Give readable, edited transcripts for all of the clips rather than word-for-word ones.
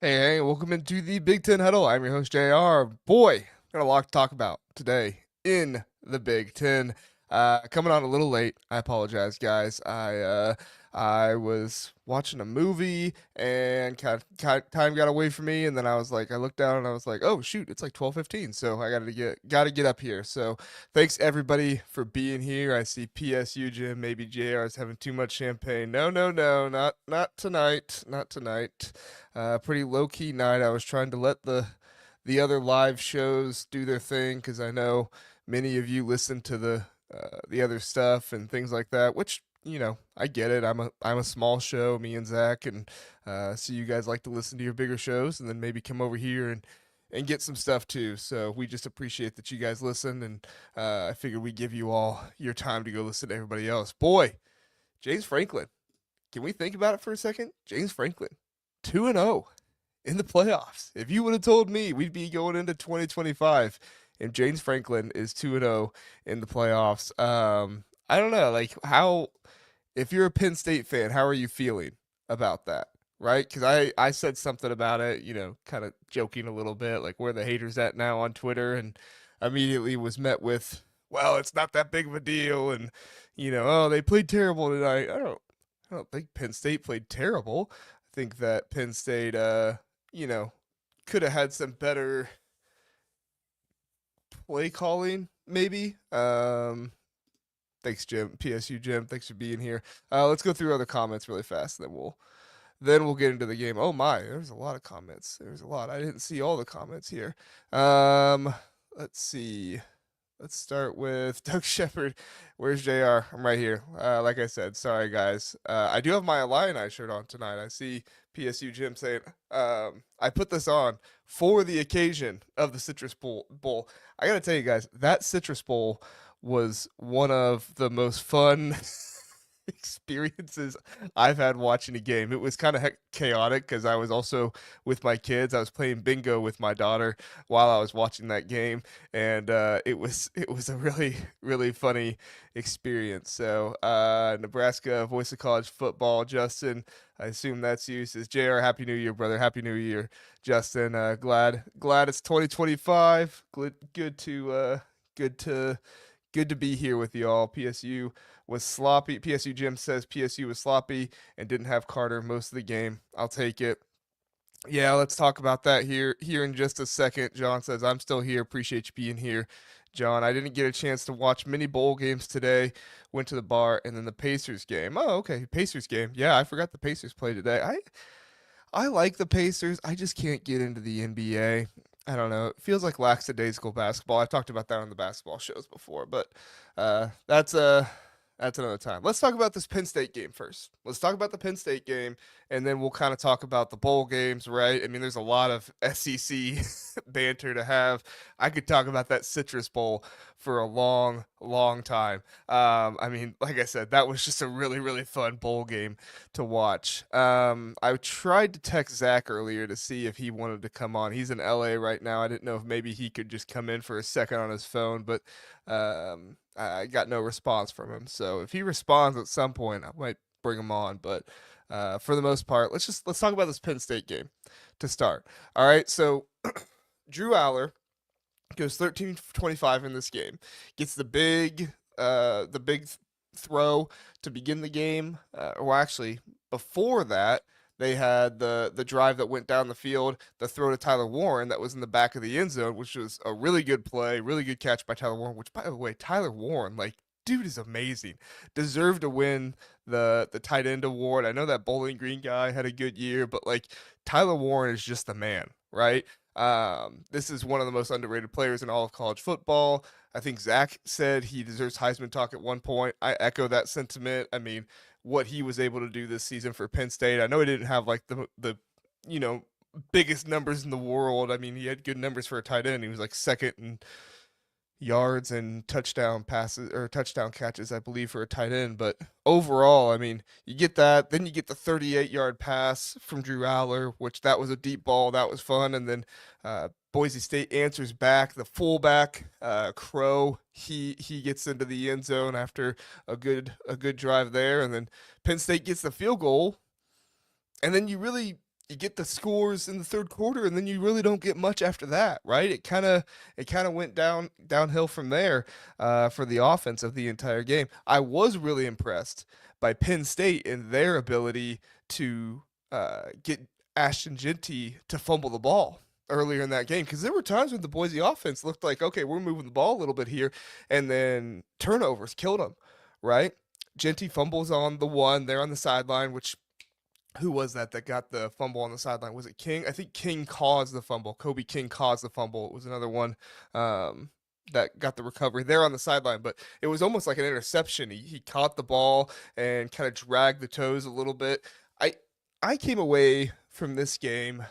Hey, welcome into the Big Ten Huddle. I'm your host, JR. Boy, got a lot to talk about today in the Big Ten. Coming on a little late. I apologize, guys. I was watching a movie and time got away from me, and then I looked down and I was like, oh shoot, it's like 12:15, so I gotta get up here. So thanks everybody for being here. I see PSU Jim, maybe JR is having too much champagne. No, no, no, not tonight, not tonight. Pretty low key night. I was trying to let the other live shows do their thing because I know many of you listen to the other stuff and things like that. Which I get it. I'm a small show, me and Zach, and so you guys like to listen to your bigger shows and then maybe come over here and get some stuff too. So we just appreciate that you guys listen, and I figured we'd give you all your time to go listen to everybody else. Boy, James Franklin. Can we think about it for a second? James Franklin, 2-0 in the playoffs. If you would have told me we'd be going into 2025 and James Franklin is 2-0 in the playoffs, I don't know, like how if you're a Penn State fan, how are you feeling about that? Right? Because I said something about it, kind of joking a little bit, like where the haters at now on Twitter, and immediately was met with, well, it's not that big of a deal, and oh, they played terrible tonight. I don't think Penn State played terrible. I think that Penn State, you know, could have had some better play calling, maybe. Thanks, Jim. PSU Jim. Thanks for being here. Let's go through other comments really fast, and then we'll get into the game. Oh my, there's a lot of comments. There's a lot. I didn't see all the comments here. Let's see. Let's start with Doug Shepard. Where's JR? I'm right here. Like I said, sorry guys. I do have my Illini shirt on tonight. I see PSU Jim saying, I put this on for the occasion of the Citrus Bowl. I gotta tell you guys, that Citrus Bowl was one of the most fun experiences I've had watching a game. It was kind of chaotic because I was also with my kids. I was playing bingo with my daughter while I was watching that game, and it was a really funny experience. So Nebraska voice of college football, Justin. I assume that's you. Says Jr. Happy New Year, brother. Happy New Year, Justin. Glad it's 2025. Good to be here with y'all. PSU was sloppy. PSU Jim says PSU was sloppy and didn't have Carter most of the game. I'll take it. Yeah, let's talk about that here in just a second. John says I'm still here. Appreciate you being here, John. I didn't get a chance to watch many bowl games today. Went to the bar and then the Pacers game. Oh, okay, Pacers game. Yeah, I forgot the Pacers play today. I like the Pacers. I just can't get into the NBA. I don't know. It feels like lackadaisical basketball. I've talked about that on the basketball shows before, but uh, that's uh that's another time. Let's talk about this Penn State game first. Let's talk about the Penn State game, and then we'll kind of talk about the bowl games, right? I mean, there's a lot of SEC banter to have. I could talk about that Citrus Bowl for a long, long time. I mean, like I said, that was just a really fun bowl game to watch. I tried to text Zach earlier to see if he wanted to come on. He's in LA right now. I didn't know if maybe he could just come in for a second on his phone, but I got no response from him. So if he responds at some point, I might bring him on. But for the most part, let's talk about this Penn State game to start. All right, so Drew Aller goes 13 for 25 in this game, gets the big throw to begin the game. Or actually, before that, they had the drive that went down the field, the throw to Tyler Warren that was in the back of the end zone, which was a really good play, really good catch by Tyler Warren. Which, by the way, Tyler Warren, like, dude is amazing. Deserved to win the tight end award. I know that Bowling Green guy had a good year, but like Tyler Warren is just the man, right? This is one of the most underrated players in all of college football. I think Zach said he deserves Heisman talk at one point. I echo that sentiment. I mean, what he was able to do this season for Penn State. I know he didn't have like the you know biggest numbers in the world. I mean, he had good numbers for a tight end. He was like second in yards and touchdown passes or touchdown catches, I believe, for a tight end. But overall, I mean, you get that. Then you get the 38-yard pass from Drew Aller, which that was a deep ball. That was fun. And then Boise State answers back. The fullback, Crow, he gets into the end zone after a good drive there. And then Penn State gets the field goal. And then you really you get the scores in the third quarter, and then you really don't get much after that, right? It kind of went downhill from there for the offense of the entire game. I was really impressed by Penn State and their ability to get Ashton Genty to fumble the ball earlier in that game, because there were times when the Boise offense looked like, okay, we're moving the ball a little bit here, and then turnovers killed them, right? Genty fumbles on the one there on the sideline, which who was that got the fumble on the sideline? Was it King? I think King caused the fumble. Kobe King caused the fumble. It was another one that got the recovery there on the sideline, but it was almost like an interception. He caught the ball and kind of dragged the toes a little bit. I I came away from this game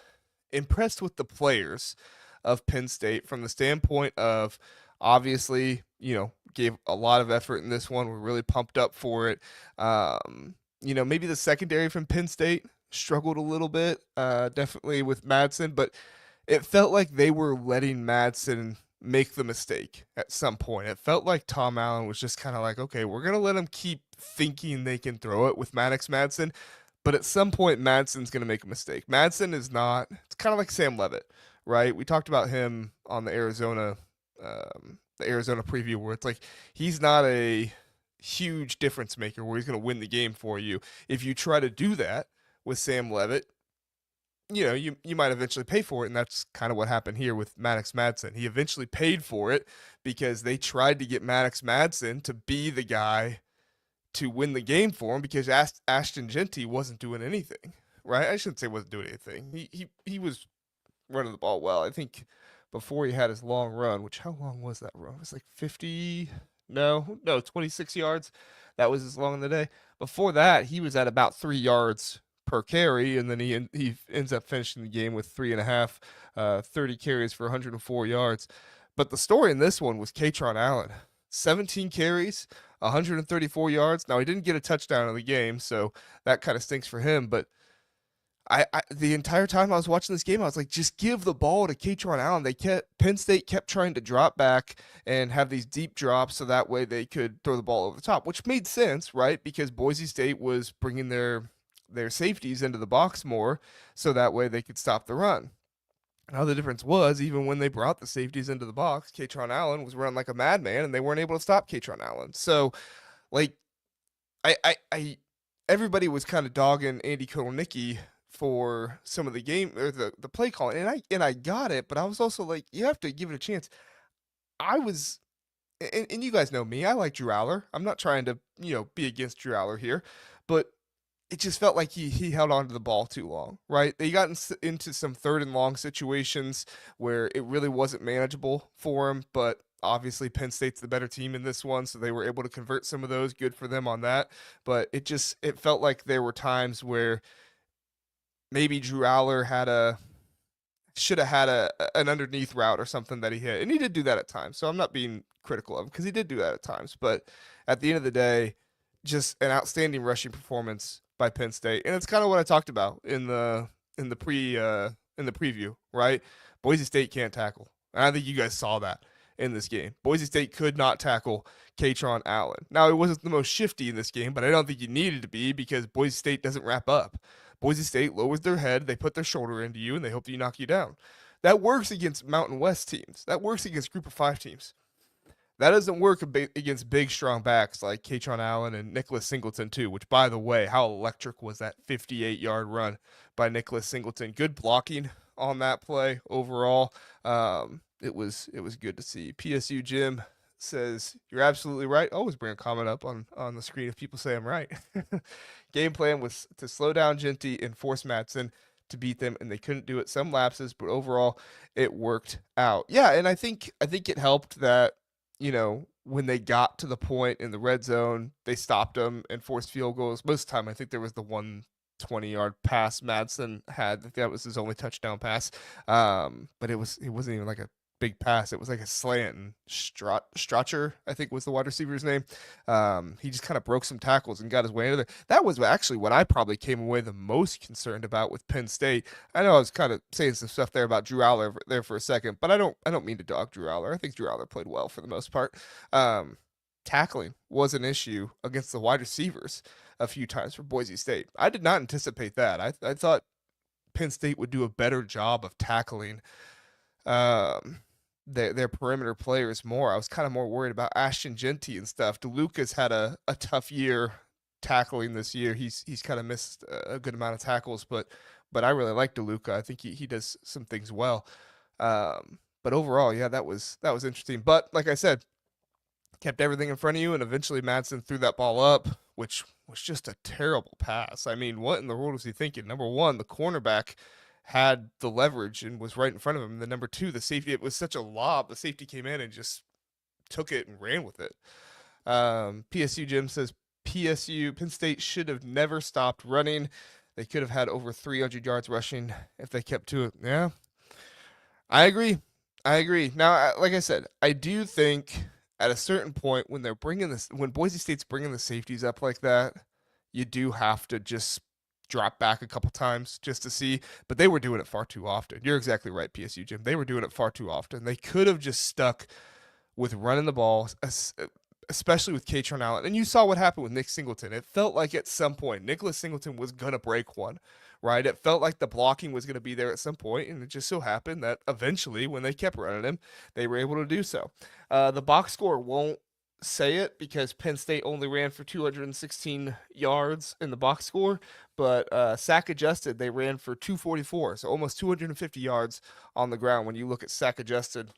impressed with the players of Penn State from the standpoint of obviously, gave a lot of effort in this one. We're really pumped up for it. Maybe the secondary from Penn State struggled a little bit, definitely with Madsen, but it felt like they were letting Madsen make the mistake at some point. It felt like Tom Allen was just kind of like, okay, we're going to let them keep thinking they can throw it with Maddox Madsen. But at some point, Madsen's going to make a mistake. Madsen is not, it's kind of like Sam Levitt, right? We talked about him on the Arizona preview where it's like, he's not a huge difference maker where he's going to win the game for you. If you try to do that with Sam Levitt, you might eventually pay for it, and that's kind of what happened here with Maddox Madsen. He eventually paid for it because they tried to get Maddox Madsen to be the guy to win the game for him because Ashton Genty wasn't doing anything, right? I shouldn't say wasn't doing anything. He was running the ball well. I think before he had his long run, which how long was that run? It was like 50, no, 26 yards. That was his long in the day. Before that, he was at about 3 yards per carry, and then he ends up finishing the game with 3.5, 30 carries for 104 yards. But the story in this one was Katron Allen, 17 carries, 134 yards. Now he didn't get a touchdown in the game, so that kind of stinks for him. But I the entire time I was watching this game, I was like, just give the ball to Katron Allen. Penn State kept trying to drop back and have these deep drops so that way they could throw the ball over the top, which made sense, right? Because Boise State was bringing their safeties into the box more so that way they could stop the run. Now the difference was even when they brought the safeties into the box, Katron Allen was running like a madman and they weren't able to stop Katron Allen. So like I everybody was kind of dogging Andy Kotelnicki for some of the game or the play calling, and I got it, but I was also like, you have to give it a chance. I was and you guys know me, I like Drew Aller. I'm not trying to, be against Drew Aller here, but it just felt like he held on to the ball too long, right? They got into some third and long situations where it really wasn't manageable for him, but obviously Penn State's the better team in this one, so they were able to convert some of those. Good for them on that. But it felt like there were times where maybe Drew Aller should have had an underneath route or something that he hit, and he did do that at times. So I'm not being critical of him because he did do that at times. But at the end of the day, just an outstanding rushing performance by Penn State, and it's kind of what I talked about in the preview, right? Boise State can't tackle, and I think you guys saw that in this game. Boise State could not tackle Katron Allen. Now it wasn't the most shifty in this game, but I don't think you needed to be because Boise State doesn't wrap up. Boise State lowers their head, they put their shoulder into you, and they hope that you knock you down. That works against Mountain West teams. That works against Group of Five teams. That doesn't work against big, strong backs like Katron Allen and Nicholas Singleton, too, which, by the way, how electric was that 58-yard run by Nicholas Singleton? Good blocking on that play overall. It was good to see. PSU Jim says, you're absolutely right. Always bring a comment up on the screen if people say I'm right. Game plan was to slow down Genty and force Madsen to beat them, and they couldn't do it. Some lapses, but overall, it worked out. Yeah, and I think it helped that when they got to the point in the red zone, they stopped them and forced field goals. Most of the time, I think there was the 120-yard pass Madsen had. I think that was his only touchdown pass. But it wasn't even like a big pass. It was like a slant, and Strotcher, I think was the wide receiver's name. He just kind of broke some tackles and got his way into there. That was actually what I probably came away the most concerned about with Penn State. I know I was kind of saying some stuff there about Drew Aller there for a second, but I don't mean to dog Drew Aller. I think Drew Aller played well for the most part. Tackling was an issue against the wide receivers a few times for Boise State. I did not anticipate that. I thought Penn State would do a better job of tackling um, their perimeter players more. I was kind of more worried about Ashton Genty and stuff. DeLuca's had a tough year tackling this year. He's kind of missed a good amount of tackles, but I really like DeLuca. I think he does some things well. But overall, yeah, that was interesting. But like I said, kept everything in front of you, and eventually Madsen threw that ball up, which was just a terrible pass. I mean, what in the world was he thinking? Number one, the cornerback had the leverage and was right in front of him. And then number two, the safety, it was such a lob. The safety came in and just took it and ran with it. PSU Jim says Penn State should have never stopped running. They could have had over 300 yards rushing if they kept to it. Yeah, I agree. I agree. Now, like I said, I do think at a certain point when when Boise State's bringing the safeties up like that, you do have to just drop back a couple times just to see. But they were doing it far too often. You're exactly right, PSU Jim. They were doing it far too often. They could have just stuck with running the ball, especially with Katron Allen. And you saw what happened with Nick Singleton. It felt like at some point Nicholas Singleton was going to break one, right? It felt like the blocking was going to be there at some point, and it just so happened that eventually, when they kept running him, they were able to do so. The box score won't say it because Penn State only ran for 216 yards in the box score, but sack adjusted, they ran for 244, so almost 250 yards on the ground when you look at sack adjusted.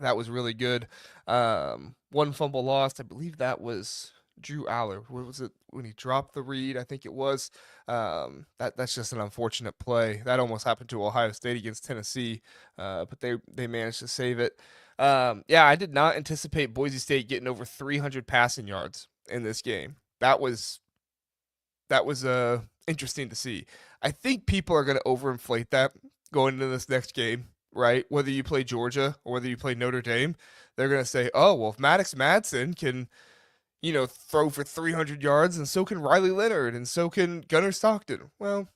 That was really good. One fumble lost. I believe that was Drew Aller. What was it when he dropped the read? I think it was. That's just an unfortunate play. That almost happened to Ohio State against Tennessee, but they managed to save it. Yeah, I did not anticipate Boise State getting over 300 passing yards in this game. That was interesting to see. I think people are going to overinflate that going into this next game, right? Whether you play Georgia or whether you play Notre Dame, they're going to say, "Oh, well, if Maddox Madsen can, throw for 300 yards, and so can Riley Leonard, and so can Gunnar Stockton." Well,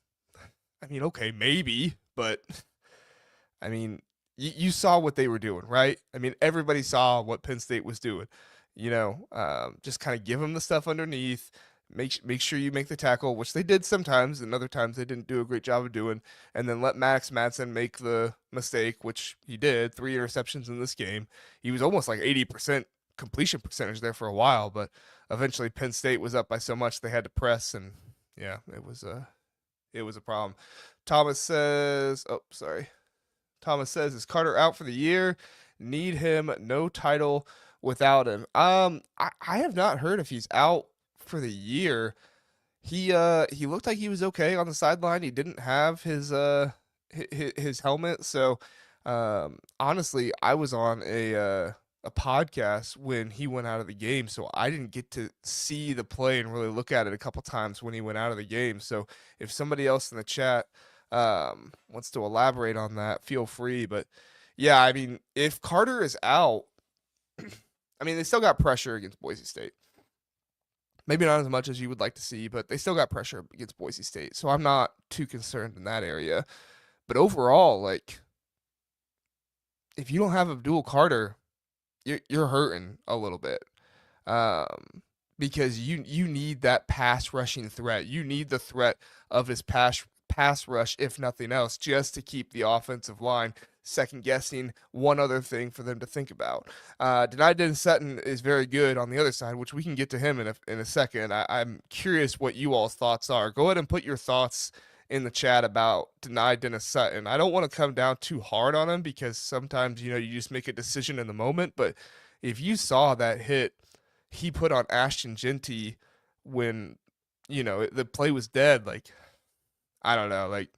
I mean, okay, maybe, but I mean, you saw what they were doing, right? I mean, everybody saw what Penn State was doing. Just kind of give them the stuff underneath. Make sure you make the tackle, which they did sometimes, and other times they didn't do a great job of doing. And then let Max Madsen make the mistake, which he did. 3 interceptions in this game. He was almost like 80% completion percentage there for a while, but eventually Penn State was up by so much they had to press, and yeah, it was a problem. Thomas says, "Oh, sorry." Thomas says, "Is Carter out for the year? Need him. No title without him." I have not heard if he's out for the year. He looked like he was okay on the sideline. He didn't have his helmet, so honestly, I was on a podcast when he went out of the game, so I didn't get to see the play and really look at it a couple times when he went out of the game. So if somebody else in the chat wants to elaborate on that, feel free. But yeah, I mean, if Carter is out, I mean, they still got pressure against Boise State. Maybe not as much as you would like to see, but they still got pressure against Boise State. So I'm not too concerned in that area. But overall, like, if you don't have Abdul Carter, you're hurting a little bit. Because you need that pass rushing threat. You need the threat of his pass rush, if nothing else, just to keep the offensive line second guessing one other thing for them to think about. Denied Dennis Sutton is very good on the other side, which we can get to him in a second. I'm curious what you all's thoughts are. Go ahead and put your thoughts in the chat about Denied Dennis Sutton. I don't want to come down too hard on him because sometimes, you just make a decision in the moment. But if you saw that hit he put on Ashton Genty when, the play was dead, like, I don't know. Like,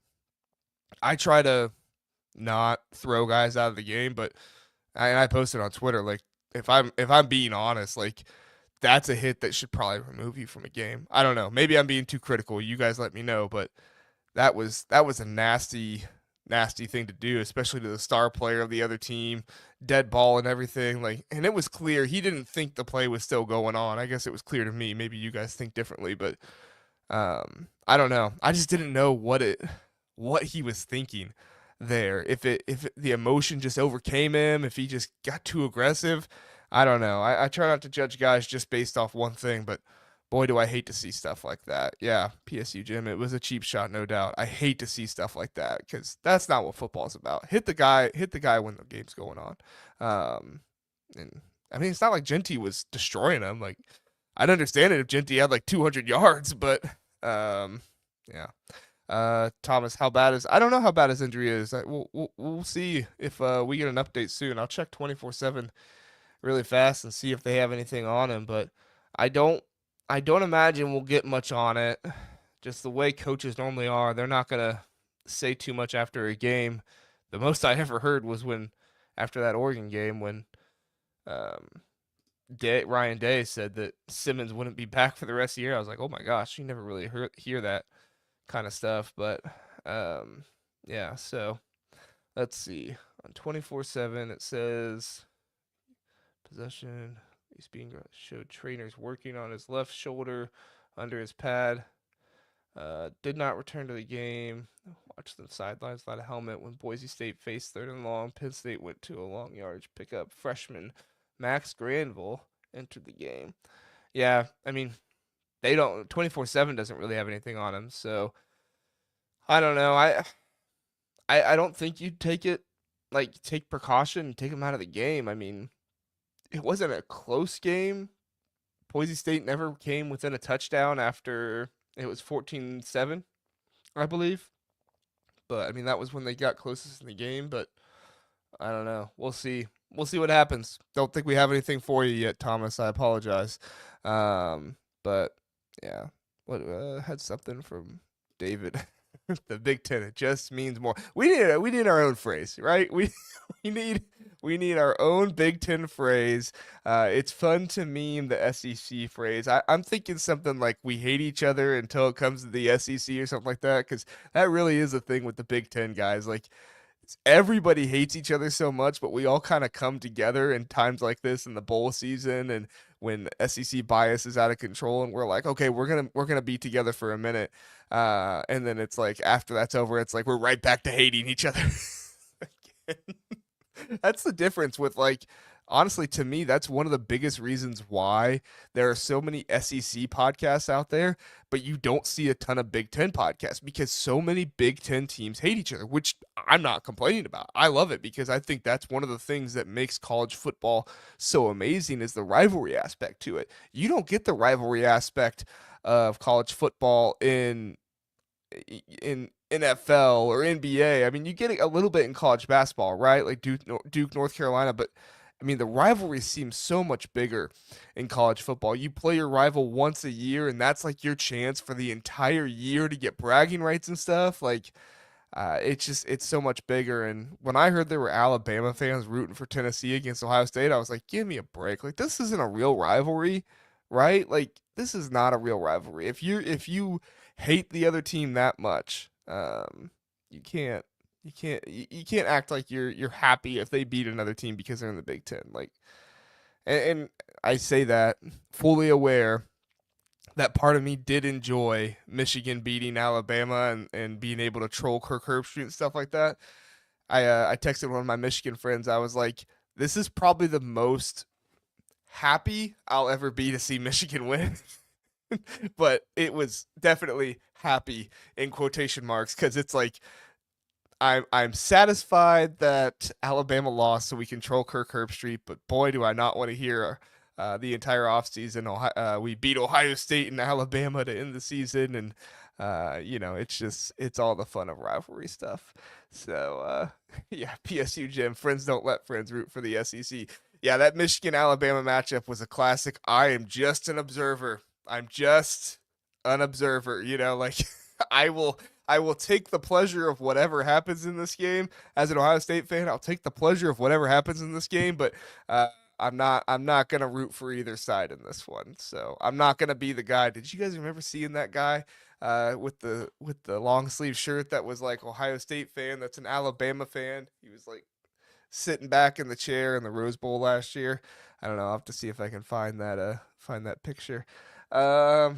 I try to not throw guys out of the game, but I posted on Twitter, like, if I'm being honest, like, that's a hit that should probably remove you from a game. I don't know. Maybe I'm being too critical. You guys let me know, but that was a nasty thing to do, especially to the star player of the other team, dead ball and everything. Like, and it was clear he didn't think the play was still going on. I guess it was clear to me. Maybe you guys think differently, but I don't know. I just didn't know what he was thinking there. If the emotion just overcame him, if he just got too aggressive, I don't know. I try not to judge guys just based off one thing, but Boy, do I hate to see stuff like that. Yeah, PSU Jim, it was a cheap shot, no doubt. I hate to see stuff like that because that's not what football's about. Hit the guy when the game's going on. And I mean, it's not like Genty was destroying him. Like, I'd understand it if Genty had like 200 yards, but yeah. Thomas, how bad is? I don't know how bad his injury is. We'll see if we get an update soon. I'll check 24/7 really fast and see if they have anything on him, but I don't I don't imagine we'll get much on it. Just the way coaches normally are, they're not gonna say too much after a game. The most I ever heard was when after that Oregon game when um, Ryan Day said that Simmons wouldn't be back for the rest of the year. I was like, oh my gosh, you never really hear that kind of stuff. But yeah, so let's see. On 24/7, it says possession. He's being showed trainers working on his left shoulder under his pad. Did not return to the game. Watched the sidelines without a helmet when Boise State faced 3rd and long. Penn State went to a long yardage pickup. Freshman Max Granville entered the game. Yeah, I mean, they don't 24/7 doesn't really have anything on him, so I don't know. I don't think you'd take precaution and take him out of the game. I mean, it wasn't a close game. Boise State never came within a touchdown after it was 14-7, I believe. But I mean, that was when they got closest in the game, but I don't know. We'll see. We'll see what happens. Don't think we have anything for you yet, Thomas. I apologize. But yeah, what had something from David. The Big Ten. It just means more. We need our own phrase, right? We need our own Big Ten phrase. It's fun to meme the SEC phrase. I'm thinking something like we hate each other until it comes to the SEC or something like that, because that really is a thing with the Big Ten guys. Like everybody hates each other so much, but we all kind of come together in times like this in the bowl season and when SEC bias is out of control and we're like, okay, we're gonna be together for a minute. And then it's like after that's over, it's like we're right back to hating each other. That's the difference with like honestly to me that's one of the biggest reasons why there are so many SEC podcasts out there but you don't see a ton of Big 10 podcasts because so many Big 10 teams hate each other, which I'm not complaining about. I love it because I think that's one of the things that makes college football so amazing is the rivalry aspect to it. You don't get the rivalry aspect of college football in NFL or NBA. I mean, you get it a little bit in college basketball, right? Like Duke, North Carolina, but I mean, the rivalry seems so much bigger in college football. You play your rival once a year, and that's like your chance for the entire year to get bragging rights and stuff. Like, it's so much bigger. And when I heard there were Alabama fans rooting for Tennessee against Ohio State, I was like, give me a break. Like, this isn't a real rivalry, right? Like, this is not a real rivalry. If you hate the other team that much, you can't you can't act like you're happy if they beat another team because they're in the Big Ten. Like, and I say that fully aware that part of me did enjoy Michigan beating Alabama and being able to troll Kirk Herbstreit and stuff like that. I texted one of my Michigan friends. I was like, this is probably the most happy I'll ever be to see Michigan win. But it was definitely happy in quotation marks because it's like I'm satisfied that Alabama lost so we control Kirk Herbstreit, but boy, do I not want to hear the entire offseason. We beat Ohio State and Alabama to end the season, and it's all the fun of rivalry stuff. So yeah, PSU Jim, friends don't let friends root for the SEC. Yeah, that Michigan Alabama matchup was a classic. I am just an observer. I'm just an observer. Like I will take the pleasure of whatever happens in this game. As an Ohio State fan, I'll take the pleasure of whatever happens in this game, but I'm not gonna root for either side in this one. So I'm not gonna be the guy. Did you guys remember seeing that guy with the long sleeve shirt that was like Ohio State fan? That's an Alabama fan. He was like sitting back in the chair in the Rose Bowl last year. I don't know. I'll have to see if I can find that picture. Oh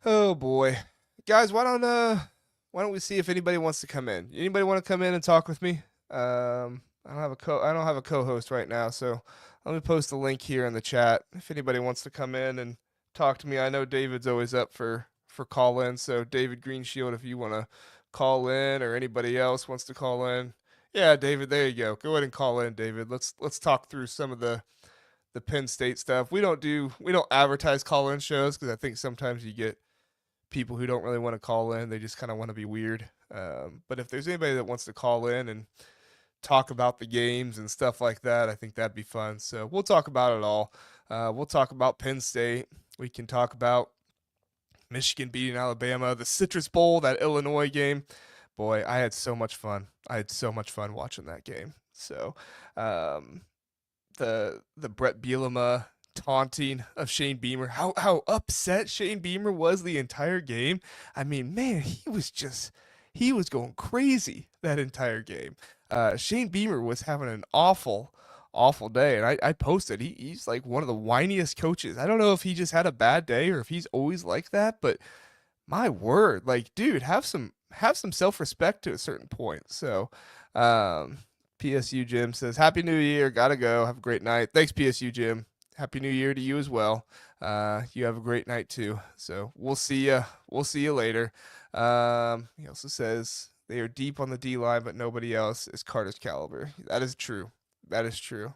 boy. Guys, why don't we see if anybody wants to come in? Anybody want to come in and talk with me? I don't have a co-host right now, so let me post a link here in the chat if anybody wants to come in and talk to me. I know David's always up for call in. So David Greenshield, if you want to call in, or anybody else wants to call in, yeah, David, there you go. Go ahead and call in, David. Let's talk through some of the Penn State stuff. We don't advertise call in shows because I think sometimes you get people who don't really want to call in. They just kind of want to be weird. But if there's anybody that wants to call in and talk about the games and stuff like that, I think that'd be fun. So we'll talk about it all. We'll talk about Penn State. We can talk about Michigan beating Alabama, the Citrus Bowl, that Illinois game. Boy, I had so much fun. I had so much fun watching that game. So, um, the Brett Bielema taunting of Shane Beamer, how upset Shane Beamer was the entire game. I mean, man, he was going crazy that entire game. Shane Beamer was having an awful day, and I posted he's like one of the whiniest coaches. I don't know if he just had a bad day or if he's always like that, but my word, like, dude, have some self-respect to a certain point. So, um, PSU Jim says, Happy New Year, gotta go. Have a great night. Thanks, PSU Jim. Happy New Year to you as well. You have a great night too. So we'll see you. We'll see you later. He also says they are deep on the D line, but nobody else is Carter's caliber. That is true. That is true.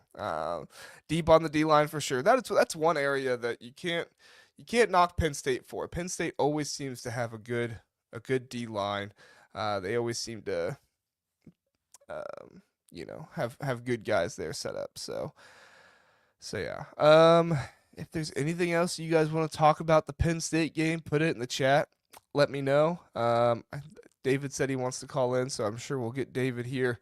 Deep on the D line for sure. That's one area that you can't knock Penn State for. Penn State always seems to have a good D line. They always seem to have good guys there set up. So yeah. If there's anything else you guys want to talk about the Penn State game, put it in the chat. Let me know. David said he wants to call in, so I'm sure we'll get David here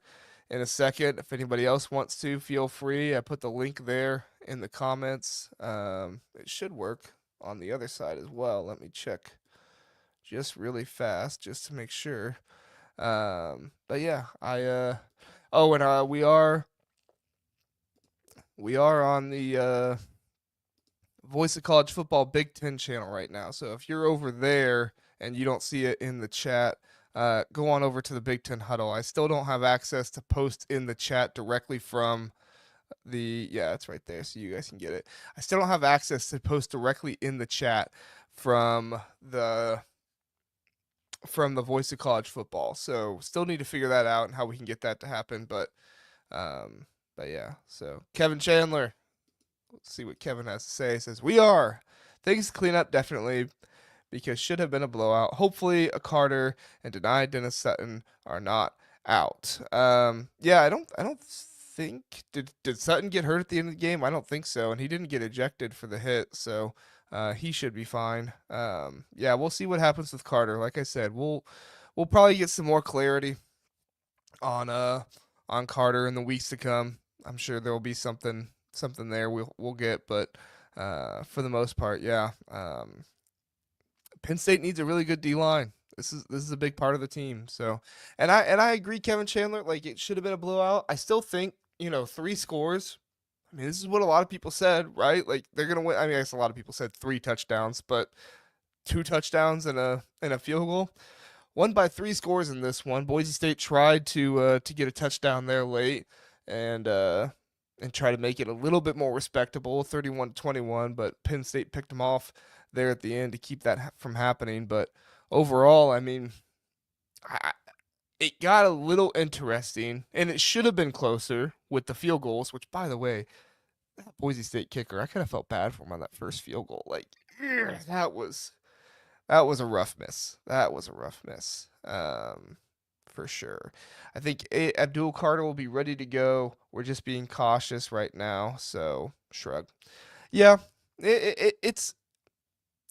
in a second. If anybody else wants to, feel free. I put the link there in the comments. It should work on the other side as well. Let me check just really fast just to make sure. But yeah, we are on the Voice of College Football Big Ten channel right now. So if you're over there and you don't see it in the chat, go on over to the Big Ten Huddle. I still don't have access to post in the chat directly from yeah, it's right there, so you guys can get it. I still don't have access to post directly in the chat from the Voice of College Football. So still need to figure that out and how we can get that to happen. But yeah. So Kevin Chandler, let's see what Kevin has to say. He says, we are. Things to clean up, definitely, because should have been a blowout. Hopefully a Carter and denied Dennis Sutton are not out. Yeah, I don't think did Sutton get hurt at the end of the game? I don't think so, and he didn't get ejected for the hit, so he should be fine. Yeah, we'll see what happens with Carter. Like I said, we'll probably get some more clarity on Carter in the weeks to come. I'm sure there will be something there we'll get, but for the most part, yeah. Penn State needs a really good D line. This is a big part of the team. So, and I agree, Kevin Chandler. Like, it should have been a blowout. I still think 3 scores. I mean, this is what a lot of people said, right? Like, they're gonna win. I mean, I guess a lot of people said 3 touchdowns, but 2 touchdowns and a field goal. Won by 3 scores in this one. Boise State tried to get a touchdown there late and try to make it a little bit more respectable, 31-21. But Penn State picked them off there at the end to keep that from happening. But overall, I mean, it got a little interesting, and it should have been closer with the field goals. Which, by the way, that Boise State kicker, I kind of felt bad for him on that first field goal. Like, that was a rough miss. That was a rough miss, for sure. I think Abdul Carter will be ready to go. We're just being cautious right now, so shrug. Yeah, it's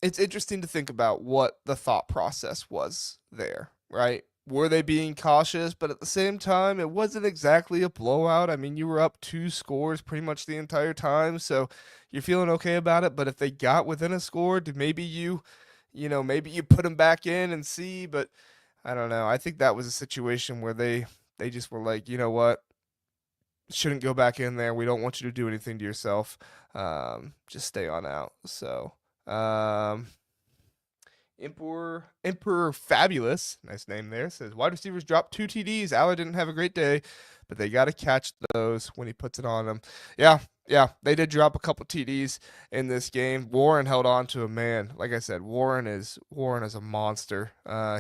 interesting to think about what the thought process was there, right? Were they being cautious? But at the same time, it wasn't exactly a blowout. I mean, you were up 2 scores pretty much the entire time, so you're feeling okay about it. But if they got within a score, maybe you put them back in and see. But I don't know. I think that was a situation where they just were like, you know what? Shouldn't go back in there. We don't want you to do anything to yourself. Just stay on out. So, Emperor Fabulous, nice name there, says wide receivers dropped 2 TDs. Aller didn't have a great day. but they got to catch those when he puts it on them. Yeah, yeah, they did drop a couple TDs in this game. Warren held on to a man. Like I said, Warren is a monster.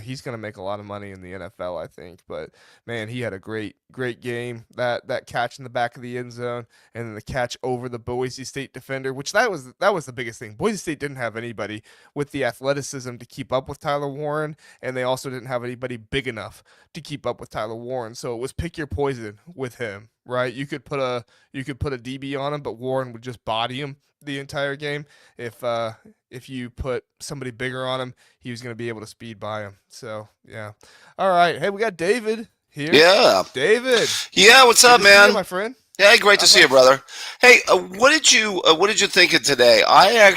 He's gonna make a lot of money in the NFL, I think. But man, he had a great game. That catch in the back of the end zone, and then the catch over the Boise State defender, which that was the biggest thing. Boise State didn't have anybody with the athleticism to keep up with Tyler Warren, and they also didn't have anybody big enough to keep up with Tyler Warren. So it was pick your poison with him, right? You could put a DB on him, but Warren would just body him the entire game. If you put somebody bigger on him, he was going to be able to speed by him. So yeah. All right. Hey, we got David here. Yeah. David, Yeah, what's good up, to see you, man? my friend. Yeah, great to Not see you, much. brother. Hey, what did you think of today? I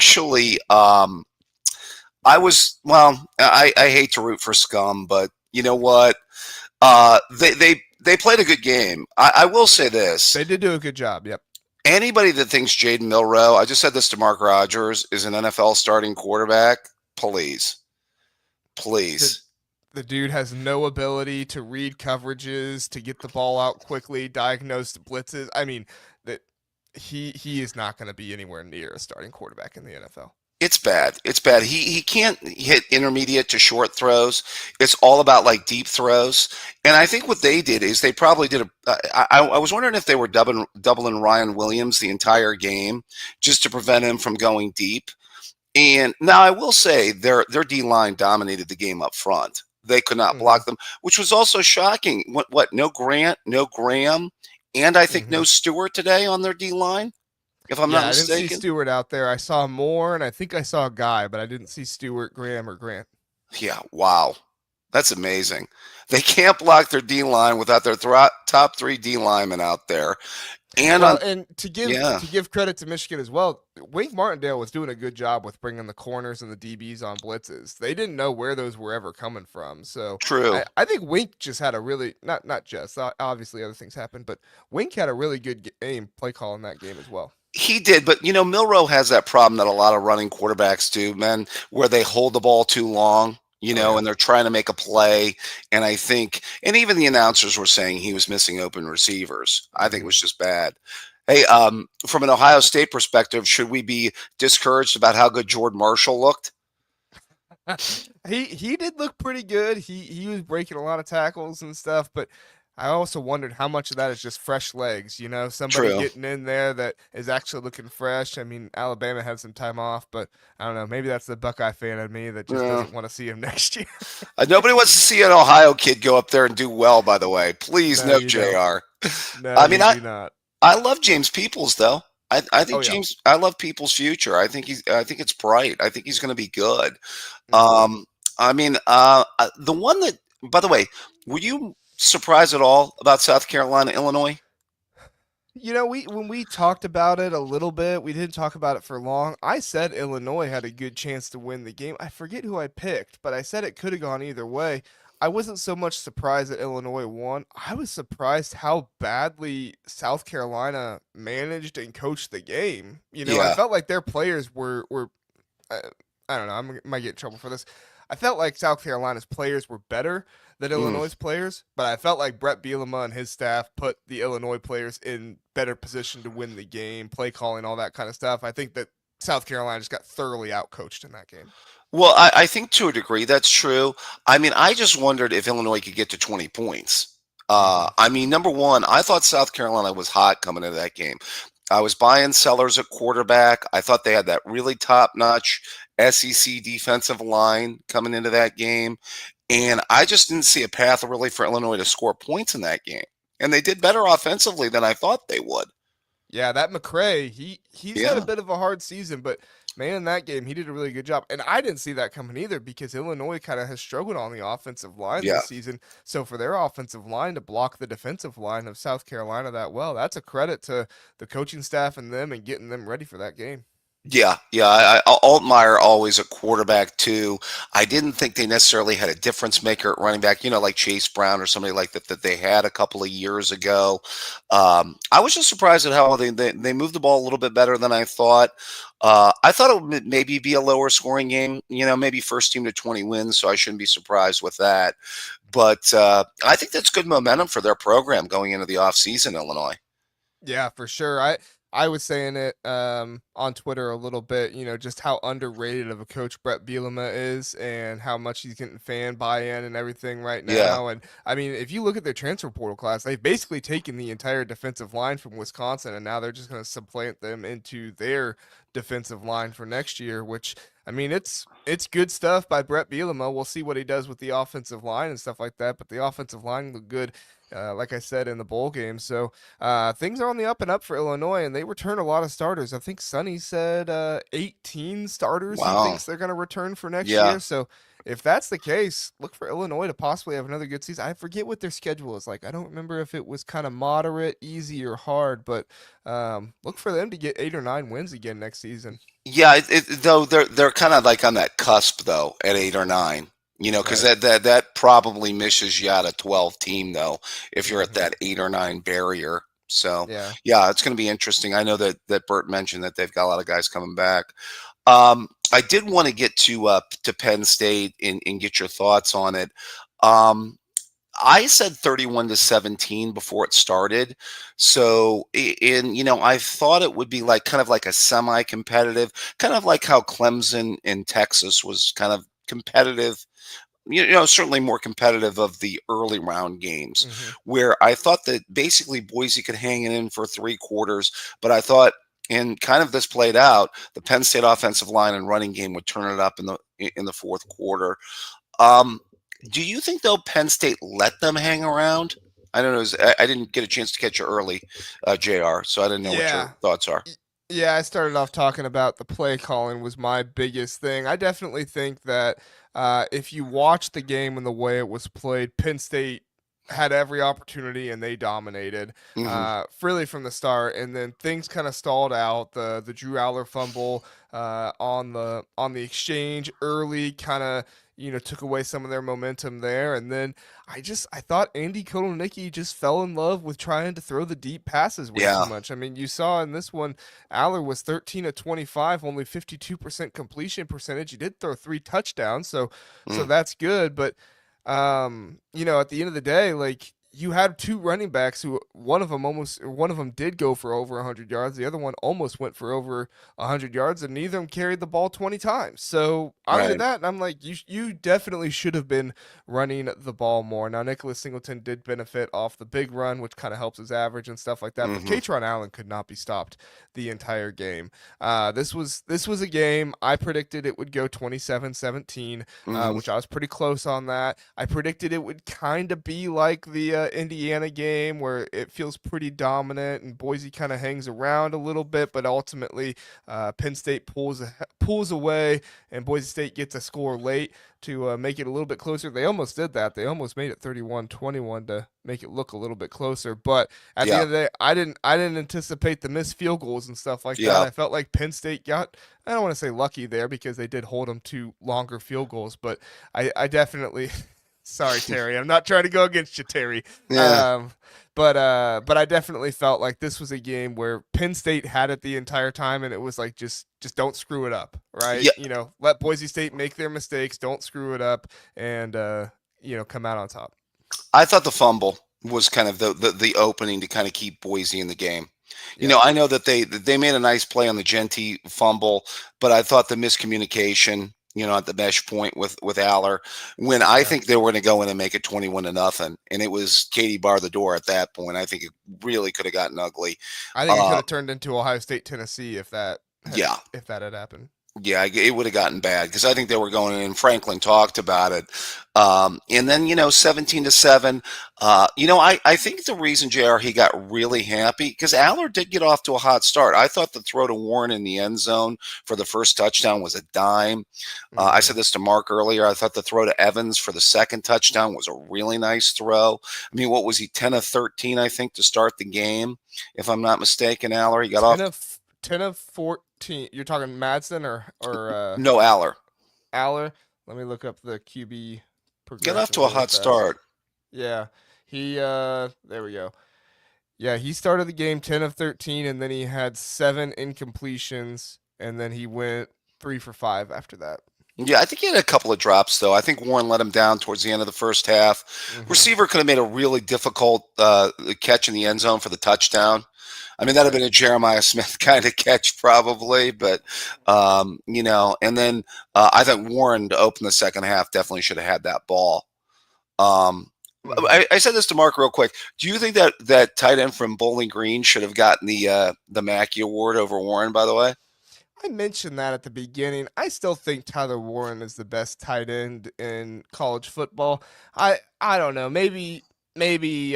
was well, I hate to root for scum, but you know what? They played a good game. I will say They this. did do a good job. Yep. Anybody that thinks Jaden Milrow, I just said this to Mark Rogers, is an NFL starting quarterback, please. The Please. the dude has no ability to read coverages, to get the ball out quickly, diagnose blitzes. I mean, that he is not going to be anywhere near a starting quarterback in the NFL. It's bad. It's bad. He can't hit intermediate to short throws. It's all about like deep throws. And I think what they did is they probably did a. I was wondering if they were doubling Ryan Williams the entire game just to prevent him from going deep. And now I will say their D line dominated the game up front. They could not Hmm. block them, which was also shocking. What? No Grant, no Graham, and I think Hmm. no Stewart today on their D line, if I'm not Yeah, I didn't see mistaken. Stewart out there. I saw Moore, and I think I saw a guy, but I didn't see Stewart, Graham, or Grant. Yeah, wow. That's amazing. They can't block their D line without their top three D linemen out there. And Well, on, and to give yeah, to give credit to Michigan as well, Wink Martindale was doing a good job with bringing the corners and the DBs on blitzes. They didn't know where those were ever coming from, so true. I think Wink just had a really not just obviously other things happened, but Wink had a really good game play call in that game as well. He did, but Milrow has that problem that a lot of running quarterbacks do, man, where they hold the ball too long, Oh yeah. and they're trying to make a play. And I think, and even the announcers were saying he was missing open receivers. I think it Hmm. was just bad. Hey, from an Ohio State perspective, should we be discouraged about how good Jordan Marshall looked? He did look pretty good. He was breaking a lot of tackles and stuff, but I also wondered how much of that is just fresh legs, somebody True. getting in there that is actually looking fresh. I mean, Alabama had some time off, but I don't know, maybe that's the Buckeye fan in me that just Yeah. doesn't want to see him next year. Nobody wants to see an Ohio kid go up there and do well, by the way. Please, No, no, you don't. JR. No, I mean, you I, do not. I love James Peoples, though. I Oh think yeah. I love Peoples' future. I think it's bright. I think he's going to be good. Hmm. Um, the one that, by the way, were you surprised at all about South Carolina, Illinois? We when we talked about it a little bit, we didn't talk about it for long. I said Illinois had a good chance to win the game. I forget who I picked, but I said it could have gone either way. I wasn't so much surprised that Illinois won. I was surprised how badly South Carolina managed and coached the game. I Yeah. felt like their players were uh, I don't know. Might get in trouble for this. I felt like South Carolina's players were better than Mm. Illinois' players, but I felt like Brett Bielema and his staff put the Illinois players in better position to win the game, play calling, all that kind of stuff. I think that South Carolina just got thoroughly outcoached in that game. Well, I think to a degree that's true. I mean, I just wondered if Illinois could get to 20 points. Hmm. I mean, number one, I thought South Carolina was hot coming into that game. I was buying Sellers at quarterback. I thought they had that really top notch SEC defensive line coming into that game. And I just didn't see a path really for Illinois to score points in that game. And they did better offensively than I thought they would. Yeah, that McCray, he's had a Yeah. bit of a hard season, but man, in that game, he did a really good job. And I didn't see that coming either because Illinois kind of has struggled on the offensive line Yeah. this season. So for their offensive line to block the defensive line of South Carolina that well, that's a credit to the coaching staff and them and getting them ready for that game. Yeah, yeah. Altmaier always a quarterback too. I didn't think they necessarily had a difference maker at running back, like Chase Brown or somebody like that they had a couple of years ago. I was just surprised at how they moved the ball a little bit better than I thought. I thought it would maybe be a lower scoring game, maybe first team to 20 wins, so I shouldn't be surprised with that. But I think that's good momentum for their program going into the offseason, Illinois. Yeah, for sure. I was saying it on Twitter a little bit, just how underrated of a coach Brett Bielema is and how much he's getting fan buy-in and everything right Yeah. now. And I mean, if you look at their transfer portal class, they've basically taken the entire defensive line from Wisconsin and now they're just going to supplant them into their defensive line for next year, which I mean, it's good stuff by Brett Bielema. We'll see what he does with the offensive line and stuff like that, but the offensive line looked good, like I said in the bowl game. So things are on the up and up for Illinois, and they return a lot of starters. I think Sonny said 18 starters he Wow. thinks they're going to return for next Yeah. year. So if that's the case, look for Illinois to possibly have another good season. I forget what their schedule is like. I don't remember if it was kind of moderate, easy, or hard, but look for them to get 8 or 9 wins again next season. Yeah, though they're kind of like on that cusp though at 8 or 9, because Right. that probably misses you out a 12 team though if you're at Hmm. that 8 or 9 barrier. So Yeah. yeah, it's going to be interesting. I know that Bert mentioned that they've got a lot of guys coming back. I did want to get to Penn State and get your thoughts on it. Um, I said 31 to 17 before it started. So, I thought it would be like kind of like a semi competitive, kind of like how Clemson in Texas was kind of competitive, certainly more competitive of the early round games, Hmm. where I thought that basically Boise could hang it in for 3 quarters. But I thought, and kind of this played out, the Penn State offensive line and running game would turn it up in the fourth quarter. Um, do you think though Penn State let them hang around? I don't know. I didn't get a chance to catch you early, Jr. So I didn't know what your Yeah. thoughts are. Y- Yeah, I started off talking about the play calling was my biggest thing. I definitely think that if you watch the game and the way it was played, Penn State had every opportunity and they dominated Hmm. really from the start. And then things kind of stalled out. The Drew Aller fumble on the exchange early kind of took away some of their momentum there. And then I thought Andy Kotelnicki just fell in love with trying to throw the deep passes way too Yeah. much. I mean, you saw in this one, Aller was 13 of 25, only 52% completion percentage. He did throw 3 touchdowns, so Mm, that's good. But at the end of the day, like you had two running backs who one of them did go for over 100 yards. The other one almost went for over 100 yards, and neither of them carried the ball 20 times. So I look at right. that and I'm like, you definitely should have been running the ball more. Now Nicholas Singleton did benefit off the big run, which kind of helps his average and stuff like that. But Hmm. Katron Allen could not be stopped the entire game. This was a game I predicted it would go 27-17, Hmm. which I was pretty close on that. I predicted it would kind of be like the Indiana game where it feels pretty dominant and Boise kind of hangs around a little bit, but ultimately Penn State pulls away and Boise State gets a score late to make it a little bit closer. They almost did that. They almost made it 31-21 to make it look a little bit closer. But at the Yeah. end of the day, I didn't anticipate the missed field goals and stuff like that. Yeah. I felt like Penn State got, I don't want to say lucky there because they did hold them to longer field goals, but I definitely sorry Terry, I'm not trying to go against you, Terry. Yeah. Um, but I definitely felt like this was a game where Penn State had it the entire time, and it was like just don't screw it up, right? Yeah. Let Boise State make their mistakes, don't screw it up, and come out on top. I thought the fumble was kind of the opening to kind of keep Boise in the game. Yeah, I know that they made a nice play on the Genty fumble, but I thought the miscommunication, at the mesh point with Aller, when I yeah. think they were going to go in and make it 21-0, and it was Katie bar the door at that point. I think it really could have gotten ugly. I think it could Uh, have turned into Ohio State Tennessee yeah, if that had happened. Yeah, it would have gotten bad because I think they were going in, and Franklin talked about it. And then, 17-7. I think the reason, JR, he got really happy because Aller did get off to a hot start. I thought the throw to Warren in the end zone for the first touchdown was a dime. I Hmm. said this to Mark earlier. I thought the throw to Evans for the second touchdown was a really nice throw. I mean, what was he, 10 of 13, I think, to start the game, if I'm not mistaken, Aller? He got 10 off. of 10 of 14. You're talking Madsen or No, Aller. Aller? Let me look up the QB Get off progression to a really hot fast. start. Yeah. He there we go. Yeah, he started the game 10 of 13 and then he had 7 incompletions and then he went 3 for 5 after that. Yeah, I think he had a couple of drops though. I think Warren let him down towards the end of the first half. Mhm. Receiver could have made a really difficult catch in the end zone for the touchdown. I mean, that'd have Right. been a Jeremiah Smith kind of catch probably, but and then I think Warren to open the second half definitely should have had that ball. Um, Mhm. I said this to Mark real quick. Do you think that that tight end from Bowling Green should have gotten the Mackey Award over Warren? By the way, I mentioned that at the beginning. I still think Tyler Warren is the best tight end in college football. I don't know. Maybe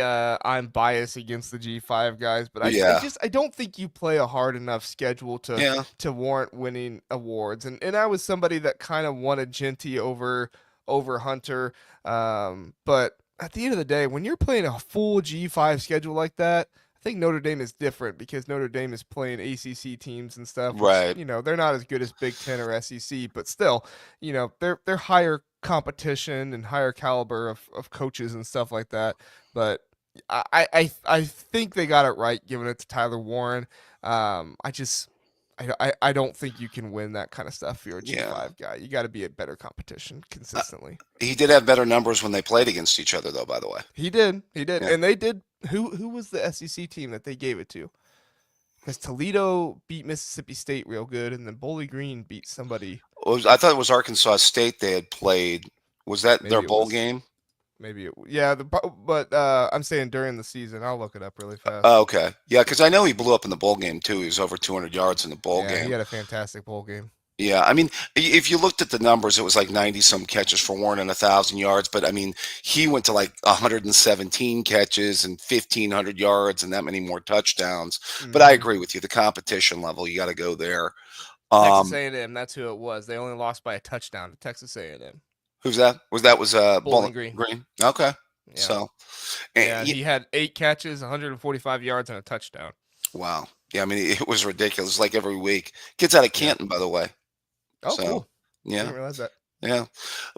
I'm biased against the G5 guys, but I yeah, just I don't think you play a hard enough schedule yeah, to warrant winning awards. And I was somebody that kind of wanted Genty over Hunter. But at the end of the day, when you're playing a full G5 schedule like that, I think Notre Dame is different because Notre Dame is playing ACC teams and stuff, which right, they're not as good as Big Ten or SEC, but still, they're higher competition and higher caliber of coaches and stuff like that. But I think they got it right giving it to Tyler Warren. I just I don't think you can win that kind of stuff if you're a yeah. G5 guy. You got to be a better competition Uh, consistently. he did have better numbers when they played against each other, though. By the way, He did, yeah. and they did. Who was the SEC team that they gave it to? Because Toledo beat Mississippi State real good, and then Bowling Green beat somebody. I thought it was Arkansas State they had played. Was that their Maybe it bowl was. game? Yeah. But I'm saying during the season. I'll look it up really fast. Oh, okay. Yeah, because I know he blew up in the bowl game too. He was over 200 yards in the bowl Yeah, he game. had a fantastic bowl game. Yeah, I mean, if you looked at the numbers, it was like 90 some catches for Warren and 1,000 yards. But I mean, he went to like 117 catches and 1,500 yards and that many more touchdowns. But I Hmm. agree with you. The competition level, you got to go there. Texas Um, A&M. That's who it was. They only lost by a touchdown to Texas A&M. who's that? Was Bowling Bowling Green. Green? Okay, Yeah. so Yeah, and yeah, he had 8 catches, 145 yards, and a touchdown. wow. Yeah, I mean, it was ridiculous. Like every week, kids out of Yeah. Canton, by the way. Oh, So cool. yeah. Didn't realize that. Yeah.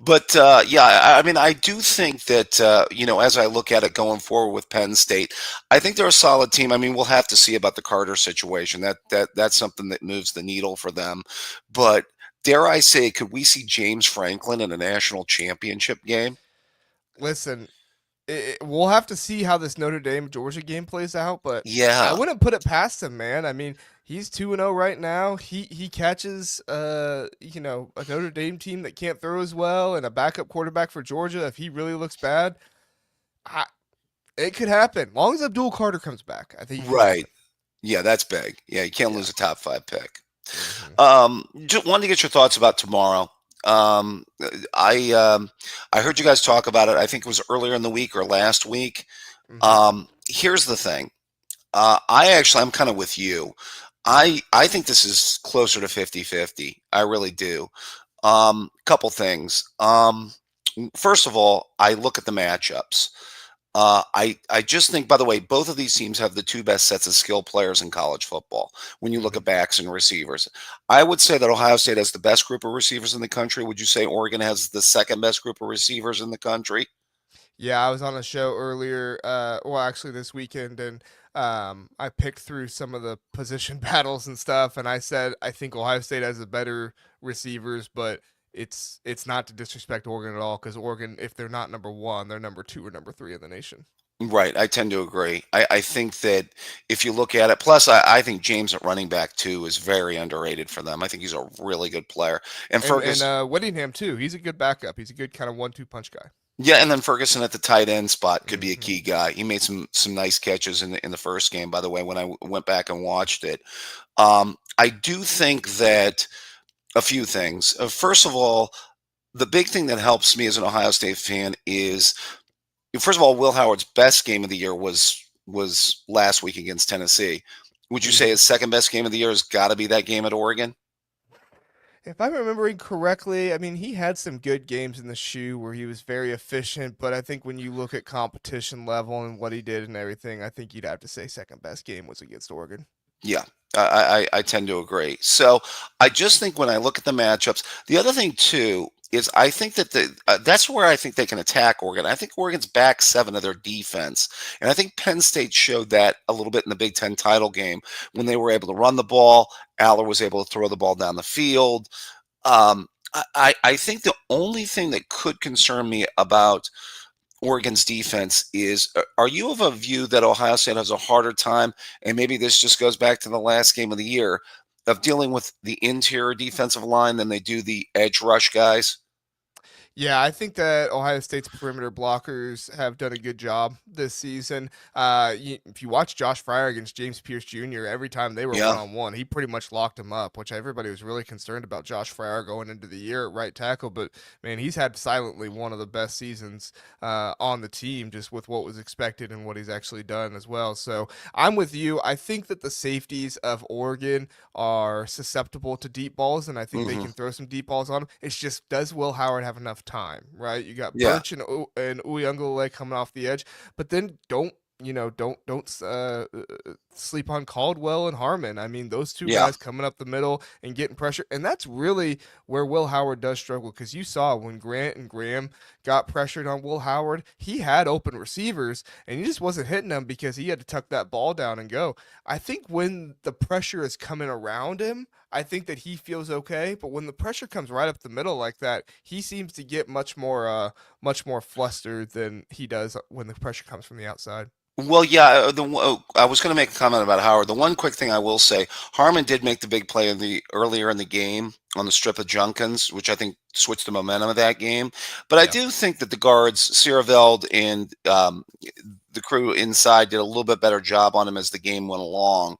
But yeah, I mean, I do think that as I look at it going forward with Penn State, I think they're a solid team. I mean, we'll have to see about the Carter situation. That's something that moves the needle for them. But dare I say, could we see James Franklin in a national championship game? Listen, we'll have to see how this Notre Dame Georgia game plays out, but I Yeah. wouldn't put it past him, man. I mean, he's 2-0 right now. He catches a Notre Dame team that can't throw as well and a backup quarterback for Georgia if he really looks bad. I, it could happen. Long as Abdul Carter comes back, I think it could Right. happen. Yeah, that's big. Yeah, you can't Yeah. lose a top five pick. Hmm. Just wanted to get your thoughts about tomorrow. Um, I I heard you guys talk about it. I think it was earlier in the week or last week. Hmm. Here's the thing. I'm kind of with you. I think this is closer to 50-50. I really do. Couple things. First of all, I look at the matchups. I just think, by the way, both of these teams have the two best sets of skill players in college football. When you look Hmm. at backs and receivers, I would say that Ohio State has the best group of receivers in the country. Would you say Oregon has the second best group of receivers in the country? Yeah, I was on a show earlier, well, actually this weekend, and I picked through some of the position battles and stuff, and I said I think Ohio State has the better receivers, but it's not to disrespect Oregon at all because Oregon, if they're not number one, they're number two or number three in the nation. Right. I tend to agree. I think that if you look at it, plus I think James at running back too is very underrated for them. I think he's a really good player. And And Fergus, Whittingham too. He's a good backup. He's a good kind of 1-2 punch guy. yeah, and then Ferguson at the tight end spot could be a Hmm. key guy. He made some nice catches in the first game, by the way, when I went back and watched it. I do think that a few things. First of all, the big thing that helps me as an Ohio State fan is first of all, Will Howard's best game of the year was last week against Tennessee. Would you say Hmm. his second best game of the year has got to be that game at Oregon? If I'm remembering correctly, I mean, he had some good games in the shoe where he was very efficient, but I think when you look at competition level and what he did and everything, I think you'd have to say second best game was against Oregon. Yeah, I tend to agree. So I just think when I look at the matchups, the other thing too is I think that that's where I think they can attack Oregon. I think Oregon's back seven of their defense, and I think Penn State showed that a little bit in the Big Ten title game when they were able to run the ball. Aller was able to throw the ball down the field. I think the only thing that could concern me about Oregon's defense is are you of a view that Ohio State has a harder time, and maybe this just goes back to the last game of the year, of dealing with the interior defensive line than they do the edge rush guys? Yeah, I think that Ohio State's perimeter blockers have done a good job this season. If you watch Josh Fryer against James Pierce Jr., every time they were one Yeah. on one, he pretty much locked him up, which everybody was really concerned about Josh Fryer going into the year at right tackle. But man, he's had silently one of the best seasons on the team, just with what was expected and what he's actually done as well. So I'm with you. I think that the safeties of Oregon are susceptible to deep balls, and I think they Hmm. can throw some deep balls on them. It's just, does Will Howard have enough time, right? You got Yeah. Birch and Uyunglele coming off the edge, but then don't sleep on Caldwell and Harmon. I mean, those two Yeah. guys coming up the middle and getting pressure, and that's really where Will Howard does struggle, because you saw when Grant and Graham got pressured on Will Howard, he had open receivers and he just wasn't hitting them because he had to tuck that ball down and go. I think when the pressure is coming around him, I think that he feels okay, but when the pressure comes right up the middle like that, he seems to get much more flustered than he does when the pressure comes from the outside. Well, yeah, I was going to make a comment about Howard. The one quick thing I will say, Harmon did make the big play in the earlier in the game on the strip of Junkins, which I think switched the momentum of that game. But I Yeah. do think that the guards, Sierraveld and the crew inside, did a little bit better job on him as the game went along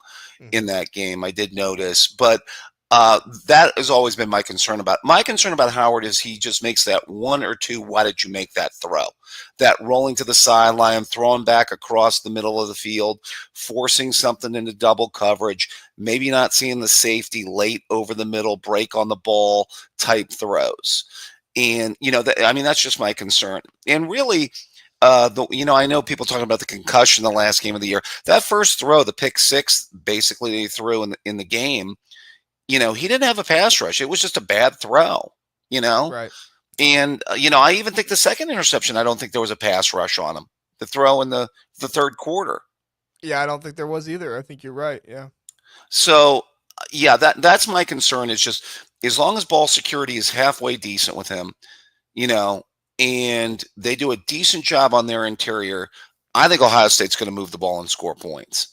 in Hmm. that game. I did notice, but that has always been my concern about. My concern about Howard is he just makes that one or two. Why did you make that throw? That rolling to the sideline, throwing back across the middle of the field, forcing something into double coverage, maybe not seeing the safety late over the middle, break on the ball type throws. And I mean, that's just my concern. And really, I know people talking about the concussion the last game of the year. That first throw, the pick six, basically they threw in the game. He didn't have a pass rush. It was just a bad throw. You know, Right. and I even think the second interception, I don't think there was a pass rush on him. The throw in the third quarter. Yeah, I don't think there was either. I think you're right. Yeah. So yeah, that's my concern. Is just as long as ball security is halfway decent with him, you know, and they do a decent job on their interior, I think Ohio State's going to move the ball and score points.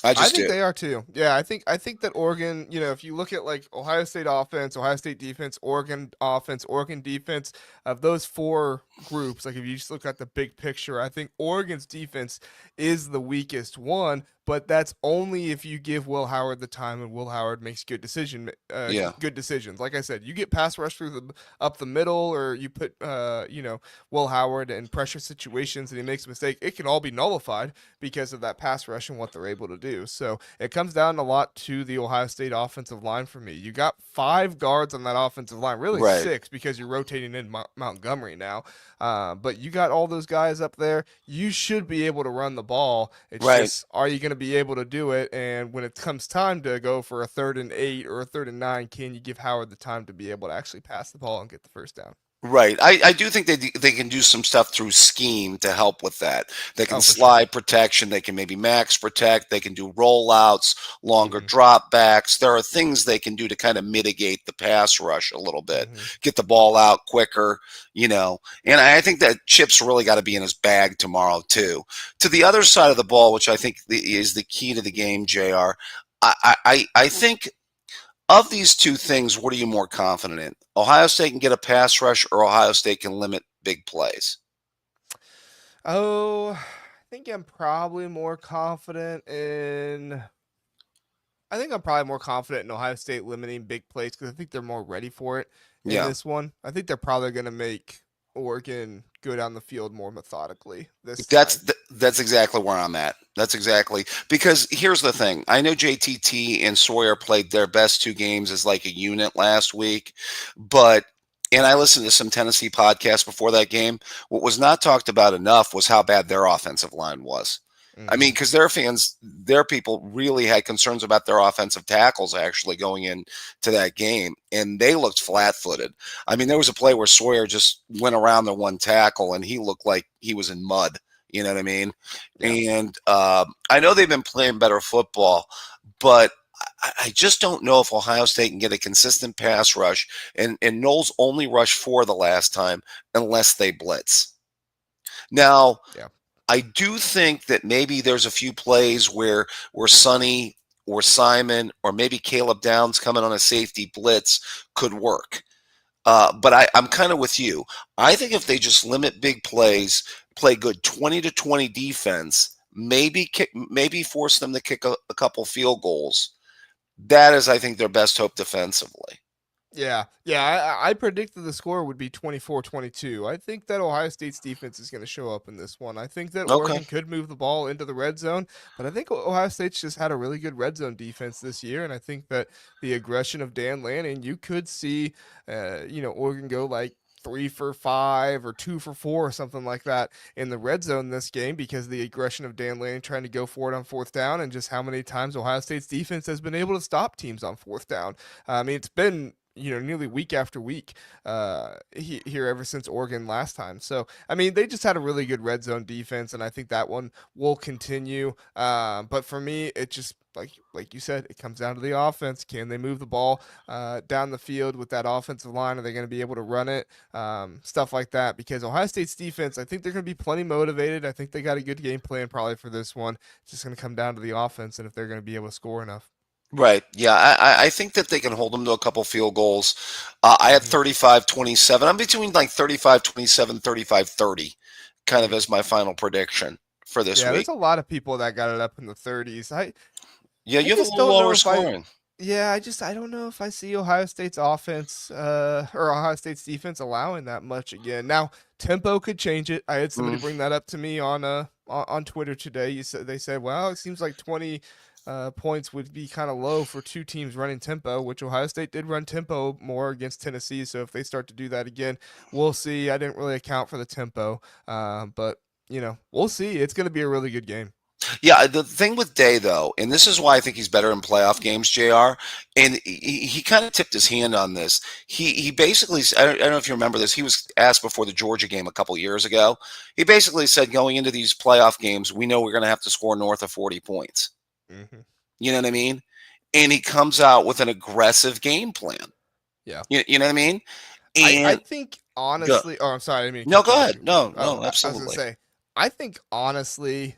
I I just think do. they are too. Yeah, I think that Oregon, if you look at like Ohio State offense, Ohio State defense, Oregon offense, Oregon defense, of those four groups, like if you just look at the big picture, I think Oregon's defense is the weakest one, but that's only if you give Will Howard the time and Will Howard makes Yeah. good decisions. Like I said, you get pass rush through the up the middle, or you put Will Howard in pressure situations and he makes a mistake, it can all be nullified because of that pass rush and what they're able to do. So it comes down a lot to the Ohio State offensive line for me. You got five guards on that offensive line, really Right. six because you're rotating in Montgomery now. But you got all those guys up there. You should be able to run the ball. It's Right. just, are you going to be able to do it? And when it comes time to go for a 3rd and 8 or a 3rd and 9, can you give Howard the time to be able to actually pass the ball and get the first down? Right. I do think they can do some stuff through scheme to help with that. They can Oh, for sure. slide protection. They can maybe max protect. They can do rollouts, longer Hmm. drop backs. There are things they can do to kind of mitigate the pass rush a little bit, Hmm. get the ball out quicker. And I think that Chip's really got to be in his bag tomorrow, too. To the other side of the ball, which I think is the key to the game, JR, I think of these two things, what are you more confident in? Ohio State can get a pass rush, or Ohio State can limit big plays? Oh, I think I'm probably more confident in. I think I'm probably more confident in Ohio State limiting big plays because I think they're more ready for it in Yeah. this one. I think they're probably going to make Oregon go down the field more methodically this time. That's exactly where I'm at. That's exactly because here's the thing. I know JTT and Sawyer played their best two games as like a unit last week, but and I listened to some Tennessee podcasts before that game. What was not talked about enough was how bad their offensive line was. I mean, Hmm. because their fans, their people really had concerns about their offensive tackles actually going into that game, and they looked flat-footed. I mean, there was a play where Sawyer just went around the one tackle, and he looked like he was in mud. You know what I mean? Yeah. And I know they've been playing better football, but I just don't know if Ohio State can get a consistent pass rush. And Knowles only rushed four the last time unless they blitz. Now, Yeah. I do think that maybe there's a few plays where Sonny or Simon or maybe Caleb Downs coming on a safety blitz could work. But I'm kind of with you. I think if they just limit big plays, play good 20-20 defense, maybe force them to kick a couple field goals. That is, I think, their best hope defensively. Yeah, yeah, I predicted the score would be 24-22. I think that Ohio State's defense is going to show up in this one. I think that Okay. Oregon could move the ball into the red zone, but I think Ohio State's just had a really good red zone defense this year, and I think that the aggression of Dan Lanning, you could see, Oregon go like 3 for 5 or 2 for 4 or something like that in the red zone this game because the aggression of Dan Lanning trying to go for it on fourth down and just how many times Ohio State's defense has been able to stop teams on fourth down. I mean, it's been nearly week after week here ever since Oregon last time. So, I mean, they just had a really good red zone defense, and I think that one will continue. But for me, it just like you said, it comes down to the offense. Can they move the ball down the field with that offensive line? Are they going to be able to run it? Stuff like that. Because Ohio State's defense, I think they're going to be plenty motivated. I think they got a good game plan probably for this one. It's just going to come down to the offense and if they're going to be able to score enough. Right. Yeah. I think that they can hold them to a couple field goals. I had Hmm. 35-27. I'm between like 35-27, 35-30, kind of Hmm. as my final prediction for this Yeah, there's week. a lot of people that got it up in the 30s. Yeah, I you have a just little don't know lower if I scoring. yeah, I don't know if I see Ohio State's offense or Ohio State's defense allowing that much again. Now, tempo could change it. I had somebody Mm, bring that up to me on Twitter today. They said, "Well, it seems like 20 points would be kind of low for two teams running tempo," which Ohio State did run tempo more against Tennessee. So if they start to do that again, we'll see. I didn't really account for the tempo, but we'll see. It's going to be a really good game. yeah, the thing with Day though, and this is why I think he's better in playoff games, Jr. And he kind of tipped his hand on this. He basically, I don't know if you remember this. He was asked before the Georgia game a couple years ago. He basically said, going into these playoff games, we know we're going to have to score north of 40 points. Hmm. You know what I mean? And he comes out with an aggressive game plan. Yeah. You know what I mean? I And think go, honestly, oh, I'm sorry, I didn't mean to no, cut you go off. ahead. You, No, oh, no, I was gonna absolutely. say, I think honestly,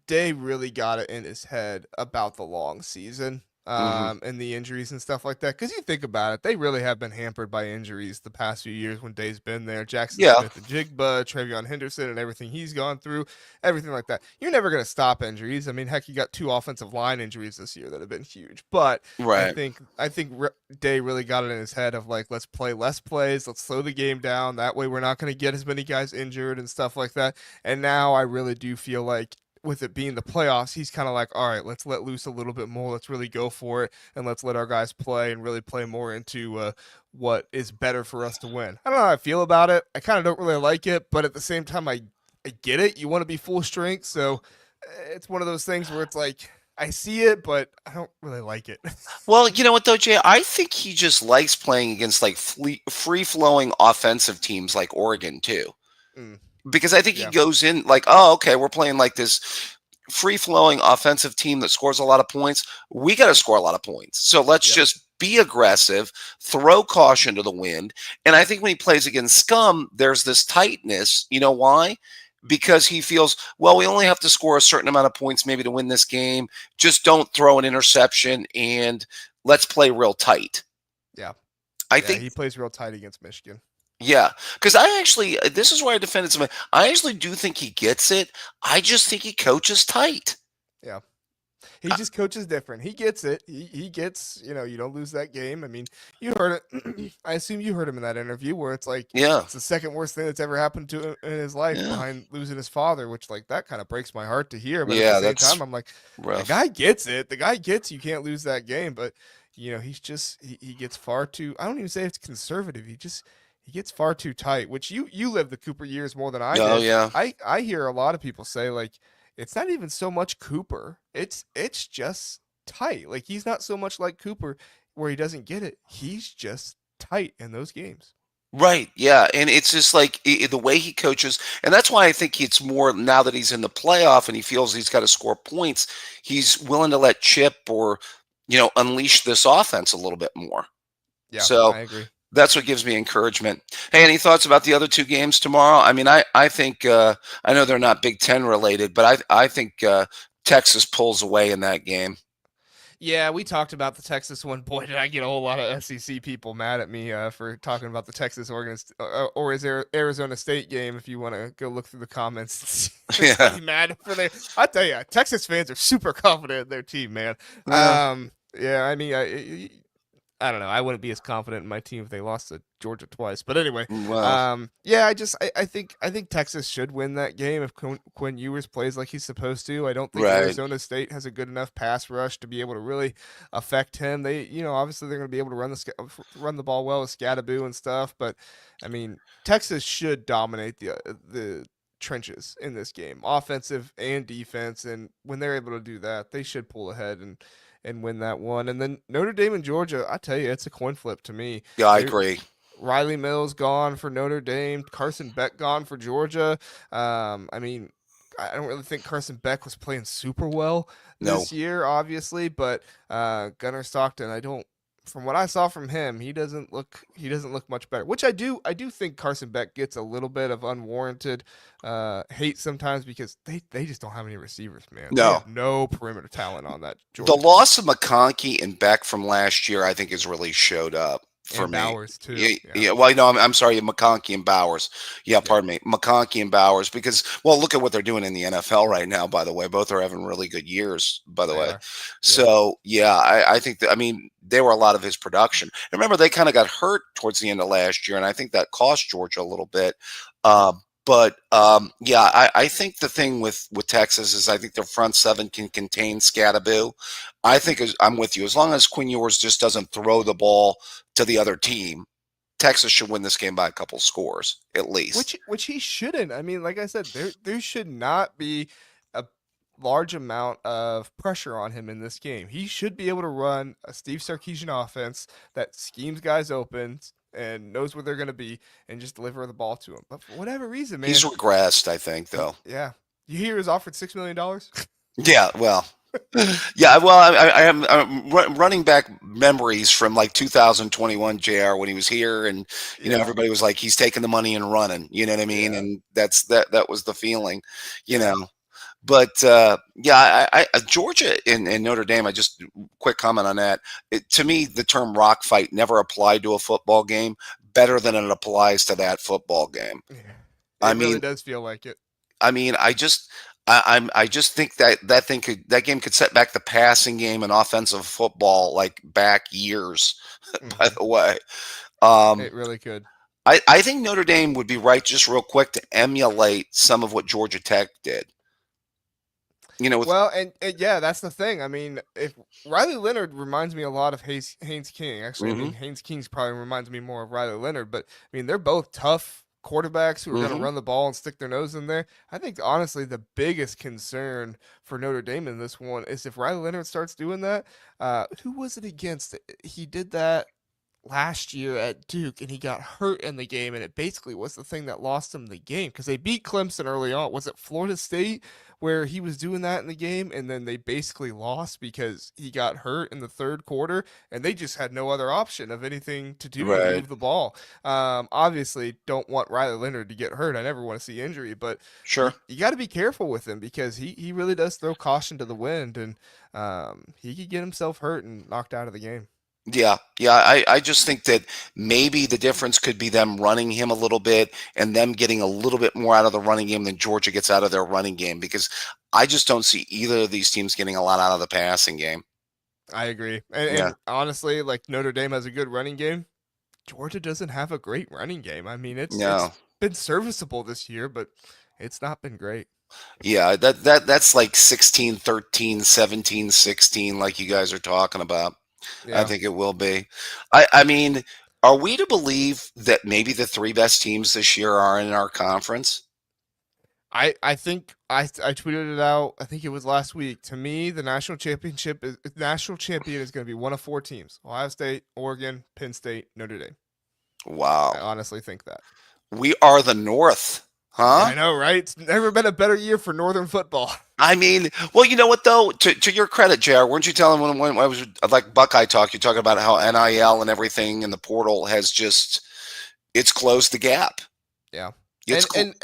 Day really got it in his head about the long season, Hmm. and the injuries and stuff like that. Because you think about it, they really have been hampered by injuries the past few years when Day's been there. Jackson Yeah, Smith and Jigba, Travion Henderson, and everything he's gone through, everything like that. You're never gonna stop injuries. I mean, heck, you got two offensive line injuries this year that have been huge. But right. I think Day really got it in his head of like, let's play less plays, let's slow the game down. That way, we're not going to get as many guys injured and stuff like that. And now I really do feel like with it being the playoffs, he's kind of like, all right, let's let loose a little bit more. Let's really go for it and let's let our guys play and really play more into what is better for us to win. I don't know how I feel about it. I kind of don't really like it, but at the same time, I get it. You want to be full strength, so it's one of those things where it's like I see it, but I don't really like it. Well, you know what though, Jay? I think he just likes playing against like free flowing offensive teams like Oregon too, Mm, because I think he yeah, goes in like, oh, okay, we're playing like this free flowing offensive team that scores a lot of points. We got to score a lot of points, so let's yep, just be aggressive, throw caution to the wind. And I think when he plays against Scum, there's this tightness. You know why? Because he feels, well, we only have to score a certain amount of points maybe to win this game. Just don't throw an interception and let's play real tight. yeah, I yeah. think, He plays real tight against Michigan. yeah, because I actually, this is where I defended somebody. I actually do think he gets it. I just think he coaches tight. Yeah. He just coaches different. He gets it. He gets, you don't lose that game. I mean, you heard it. I assume you heard him in that interview where it's like Yeah, it's the second worst thing that's ever happened to him in his life yeah, behind losing his father, which like that kind of breaks my heart to hear. But at the yeah, same that's time, I'm like, the rough. guy gets it. The guy gets you can't lose that game. But he's just he gets far too. I don't even say it's conservative. He gets far too tight. Which you lived the Cooper years more than I Oh, did. yeah. I hear a lot of people say like it's not even so much Cooper. It's just tight. Like he's not so much like Cooper where he doesn't get it. He's just tight in those games. Right. Yeah. And it's just like the way he coaches. And that's why I think it's more now that he's in the playoff and he feels he's got to score points, he's willing to let Chip or, unleash this offense a little bit more. Yeah, So I agree. that's what gives me encouragement. Hey, any thoughts about the other two games tomorrow? I mean, I think, I know they're not Big Ten related, but I think Texas pulls away in that game. Yeah, we talked about the Texas one. Boy, did I get a whole lot of SEC people mad at me for talking about the Texas or is there Arizona State game? If you want to go look through the comments, and see Yeah. everybody mad for their. I tell you, Texas fans are super confident in their team, man. Yeah. Yeah, I mean, I don't know. I wouldn't be as confident in my team if they lost to Georgia twice. But anyway, Well, yeah, I think Texas should win that game if Quinn Ewers plays like he's supposed to. I don't think right. Arizona State has a good enough pass rush to be able to really affect him. They, obviously they're going to be able to run the ball well with Scadaboo and stuff. But I mean, Texas should dominate the trenches in this game, offensive and defense. And when they're able to do that, they should pull ahead and win that one. And then Notre Dame and Georgia, I tell you, it's a coin flip to me. Yeah, I They're agree. Riley Mills gone for Notre Dame, Carson Beck gone for Georgia. I mean, I don't really think Carson Beck was playing super well No. this year, obviously, but Gunnar Stockton, I don't. From what I saw from him, he doesn't look much better. Which I do think Carson Beck gets a little bit of unwarranted hate sometimes because they just don't have any receivers, man. They No. have no perimeter talent on that The Georgia team. loss of McConkey and Beck from last year, I think, has really showed up for And me. Bowers too. Yeah, Yeah. yeah. Well, no, I'm sorry, McConkey and Bowers. Yeah, Yeah. pardon me, McConkey and Bowers. Because, well, look at what they're doing in the NFL right now. By the way, both are having really good years. By the They way, are. Yeah. so yeah, I think that. I mean, they were a lot of his production. And remember, they kind of got hurt towards the end of last year, and I think that cost Georgia a little bit. Yeah. But yeah, I think the thing with Texas is I think their front seven can contain Scadaboo. I think I'm with you. As long as Quinn Ewers just doesn't throw the ball to the other team, Texas should win this game by a couple scores at least. Which he shouldn't. I mean, like I said, there should not be a large amount of pressure on him in this game. He should be able to run a Steve Sarkisian offense that schemes guys open and knows where they're going to be and just deliver the ball to him. But for whatever reason, He's man, regressed, I think, though. yeah. You hear he was offered $6 million? Yeah, well, yeah, well, I am running back memories from like 2021, JR, when he was here, and Yeah. everybody was like, he's taking the money and running. You know what I mean? Yeah. And that was the feeling, you Yeah. know. But yeah, Georgia and Notre Dame. I just quick comment on that. To me, the term "rock fight" never applied to a football game better than it applies to that football game. Yeah. I It really mean, does feel like it. I just think that game could set back the passing game and offensive football like back years. By Hmm. the way, um, It really could. I think Notre Dame would be right, just real quick, to emulate some of what Georgia Tech did. With Well, and yeah, that's the thing. I mean, if Riley Leonard reminds me a lot of Haynes King. Actually, I hmm mean, Haynes King's probably reminds me more of Riley Leonard, but I mean, they're both tough quarterbacks who are going to hmm run the ball and stick their nose in there. I think honestly, the biggest concern for Notre Dame in this one is if Riley Leonard starts doing that. Who was it against? He did that last year at Duke and he got hurt in the game and it basically was the thing that lost him the game because they beat Clemson early on. Was it Florida State where he was doing that in the game and then they basically lost because he got hurt in the third quarter and they just had no other option of anything to do to right, move the ball. Obviously don't want Riley Leonard to get hurt. I never want to see injury, but you, sure. you got to be careful with him because he really does throw caution to the wind and he could get himself hurt and knocked out of the game. Yeah, yeah. I just think that maybe the difference could be them running him a little bit and them getting a little bit more out of the running game than Georgia gets out of their running game because I just don't see either of these teams getting a lot out of the passing game. I agree. And, Yeah, and honestly, like Notre Dame has a good running game. Georgia doesn't have a great running game. I mean, it's no. been serviceable this year, but it's not been great. Yeah, that's like 16, 13, 17, 16, like you guys are talking about. I Yeah. think it will be. I mean, are we to believe that maybe the three best teams this year are in our conference? I think I tweeted it out. I think it was last week. To me, the national champion is going to be one of four teams: Ohio State, Oregon, Penn State, Notre Dame. I Wow. honestly think that. We are the North, Yeah, huh? I know, right? It's never been a better year for Northern football. I mean, well, you know what though? To your credit, JR, weren't you telling when I was like Buckeye talk? You talking about how NIL and everything and the portal has just it's closed the gap. Yeah. It's And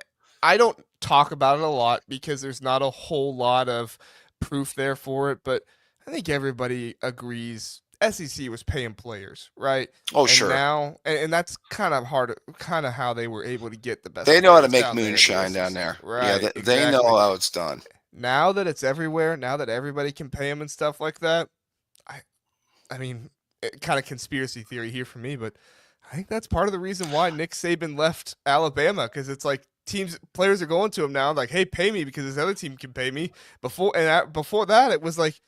I don't talk about it a lot because there's not a whole lot of proof there for it, but I think everybody agrees SEC was paying players, right? oh And sure, now and that's kind of hard kind of how they were able to get the best they know how to players make down there in the moonshine down SEC. there. Yeah, Right, they know exactly. how it's done. Now that it's everywhere, now that everybody can pay them and stuff like that, I I mean, kind of conspiracy theory here for me, but I think that's part of the reason why Nick Saban left Alabama because it's like players are going to him now, like, "Hey, pay me because this other team can pay me." Before that, it was like,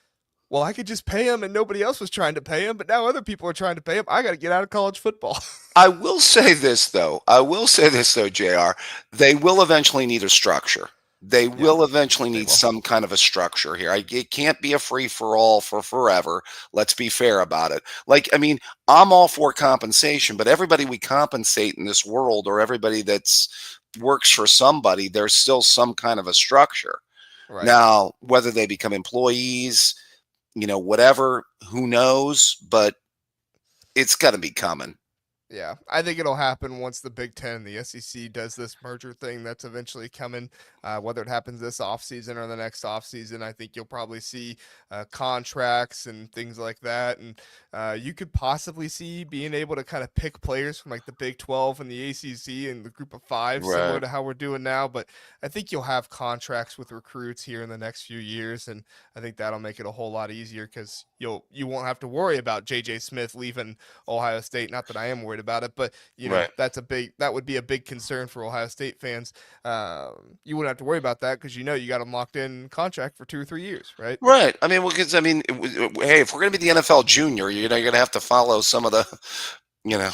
"Well, I could just pay him, and nobody else was trying to pay him, but now other people are trying to pay him. I got to get out of college football." I will say this though. I will say this though, JR. They will eventually need a structure. They Yeah, will eventually they need will. some kind of a structure here. It can't be a free for all for forever. Let's be fair about it. Like, I mean, I'm all for compensation, but everybody we compensate in this world or everybody that's works for somebody, there's still some kind of a structure. Right. Now, whether they become employees, whatever, who knows, but it's got to be coming. Yeah, I think it'll happen once the Big Ten and the SEC does this merger thing that's eventually coming. Whether it happens this offseason or the next offseason, I think you'll probably see contracts and things like that. And you could possibly see being able to kind of pick players from like the Big 12 and the ACC and the group of five, similar Right. to how we're doing now. But I think you'll have contracts with recruits here in the next few years. And I think that'll make it a whole lot easier because you won't have to worry about JJ Smith leaving Ohio State. Not that I am worried about it, but Right. that would be a big concern for Ohio State fans. You wouldn't have to worry about that because you got them locked in contract for 2 or 3 years, right? Right. I mean, well, because I mean, hey, if we're going to be the NFL junior, you're going to have to follow some of the, you know.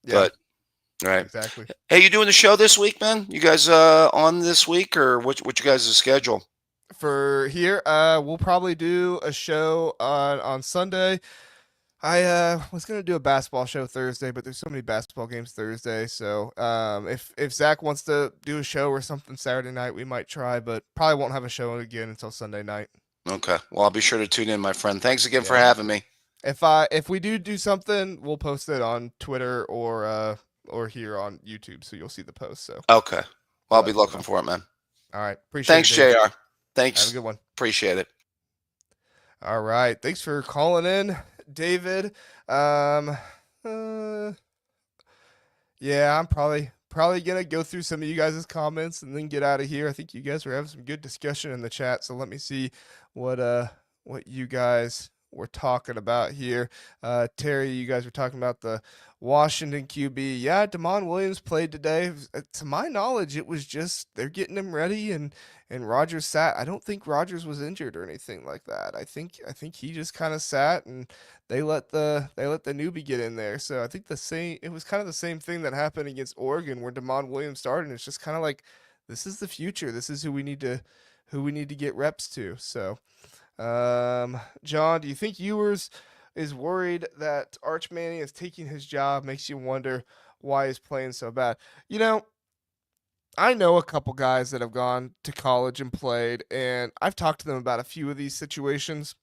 Yeah, But right. exactly. Hey, you doing the show this week, man? You guys on this week, or what you guys' schedule? For here, we'll probably do a show on Sunday. I was gonna do a basketball show Thursday, but there's so many basketball games Thursday. So if Zach wants to do a show or something Saturday night, we might try, but probably won't have a show again until Sunday night. Okay. Well, I'll be sure to tune in, my friend. Thanks again for Yeah. having me. If we do something, we'll post it on Twitter or here on YouTube, so you'll see the post. So Okay. Well, I'll you'll be let us looking know. for it, man. All right, appreciate it, Thanks, David. JR. Have a Thanks. good one. Appreciate it. All right, thanks for calling in, David. Um, uh, yeah, I'm probably gonna go through some of you guys' comments and then get out of here. I think you guys were having some good discussion in the chat, so let me see what uh what you guys were talking about here. Terry, you guys were talking about the Washington QB. Yeah, Damon Williams played today. To my knowledge, it was just they're getting him ready and Rogers sat. I don't think Rogers was injured or anything like that. I think he just kind of sat and they let the newbie get in there. So I think it was kind of the same thing that happened against Oregon where Damon Williams started. And it's just kind of like this is the future. This is who we need to get reps to. So John, do you think Ewers is worried that Arch Manning is taking his job? Makes you wonder why he's playing so bad. You know, I know a couple guys that have gone to college and played, and I've talked to them about a few of these situations.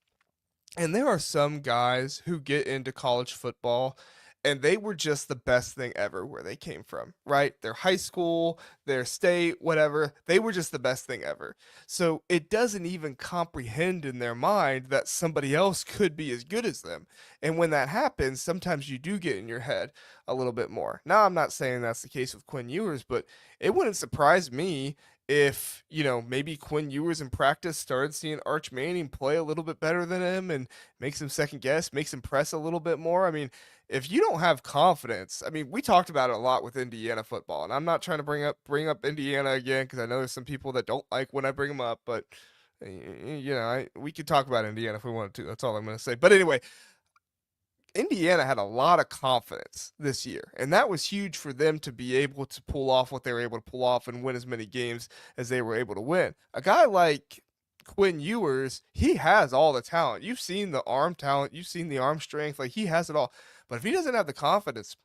And there are some guys who get into college football and they were just the best thing ever where they came from, right? Their high school, their state, whatever, they were just the best thing ever. So it doesn't even comprehend in their mind that somebody else could be as good as them. And when that happens, sometimes you do get in your head a little bit more. Now, I'm not saying that's the case with Quinn Ewers, but it wouldn't surprise me if, maybe Quinn Ewers in practice started seeing Arch Manning play a little bit better than him and makes him second guess, makes him press a little bit more. I mean, if you don't have confidence, I mean, we talked about it a lot with Indiana football, and I'm not trying to bring up Indiana again because I know there's some people that don't like when I bring them up, but we could talk about Indiana if we wanted to. That's all I'm going to say. But anyway, Indiana had a lot of confidence this year, and that was huge for them to be able to pull off what they were able to pull off and win as many games as they were able to win. A guy like Quinn Ewers, he has all the talent. You've seen the arm talent, you've seen the arm strength, like he has it all. But if he doesn't have the confidence,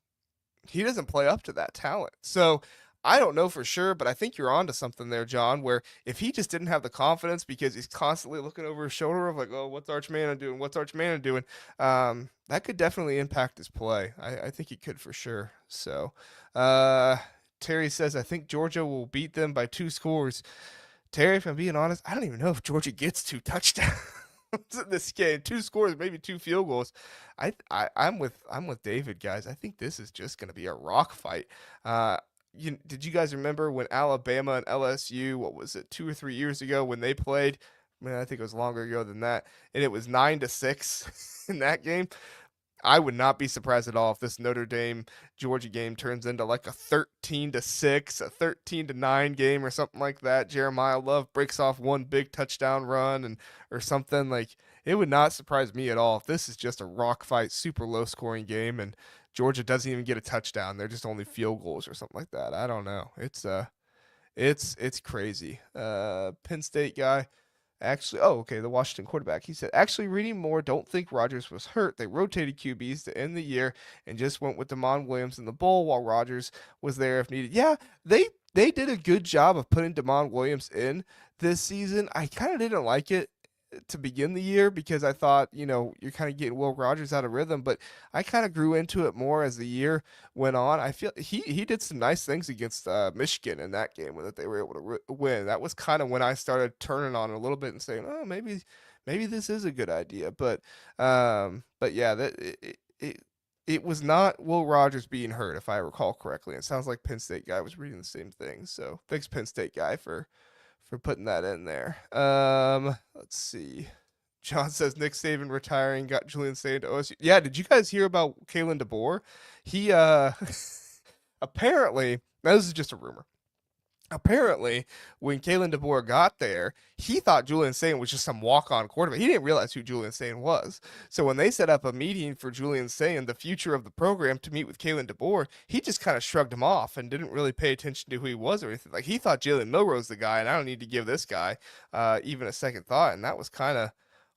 he doesn't play up to that talent. So I don't know for sure, but I think you're onto something there, John, where if he just didn't have the confidence because he's constantly looking over his shoulder of like, oh, what's Arch Manning doing? What's Arch Manning doing? That could definitely impact his play. I think he could for sure. So uh, Terry says, I think Georgia will beat them by 2 scores. Terry, if I'm being honest, I don't even know if Georgia gets 2 touchdowns in this game. 2 scores, maybe 2 field goals. I'm with David, guys. I think this is just going to be a rock fight. Uh, did you guys remember when Alabama and LSU, what was it, 2 or 3 years ago when they played? Man, I think it was longer ago than that, and it was 9-6 in that game. I would not be surprised at all if this Notre Dame Georgia game turns into like a 13-6, a 13-9 game or something like that. Jeremiah Love breaks off one big touchdown run and or something like it would not surprise me at all if this is just a rock fight, super low scoring game and Georgia doesn't even get a touchdown. They're just only field goals or something like that. I don't know. It's crazy. Penn State guy. Actually, oh, okay, the Washington quarterback. He said, actually, reading more, don't think Rodgers was hurt. They rotated QBs to end the year and just went with Damon Williams in the bowl while Rodgers was there if needed. Yeah, they did a good job of putting Damon Williams in this season. I kind of didn't like it to begin the year because I thought, you're kind of getting Will Rogers out of rhythm, but I kind of grew into it more as the year went on. I feel he did some nice things against Michigan in that game that they were able to win. That was kind of when I started turning on it a little bit and saying, oh, maybe this is a good idea. But yeah, it was not Will Rogers being hurt, if I recall correctly. It sounds like Penn State guy was reading the same thing. So thanks, Penn State guy, for putting that in there. Let's see. John says Nick Saban retiring got Julian Saban to OSU. Yeah, did you guys hear about Kalen DeBoer? He apparently, now this is just a rumor. Apparently, when Kalen DeBoer got there, he thought Julian Saint was just some walk-on quarterback. He didn't realize who Julian Saint was. So when they set up a meeting for Julian Saint, the future of the program, to meet with Kalen DeBoer, he just kind of shrugged him off and didn't really pay attention to who he was or anything. Like he thought Jalen Milroe's the guy, and I don't need to give this guy even a second thought. And that was kind of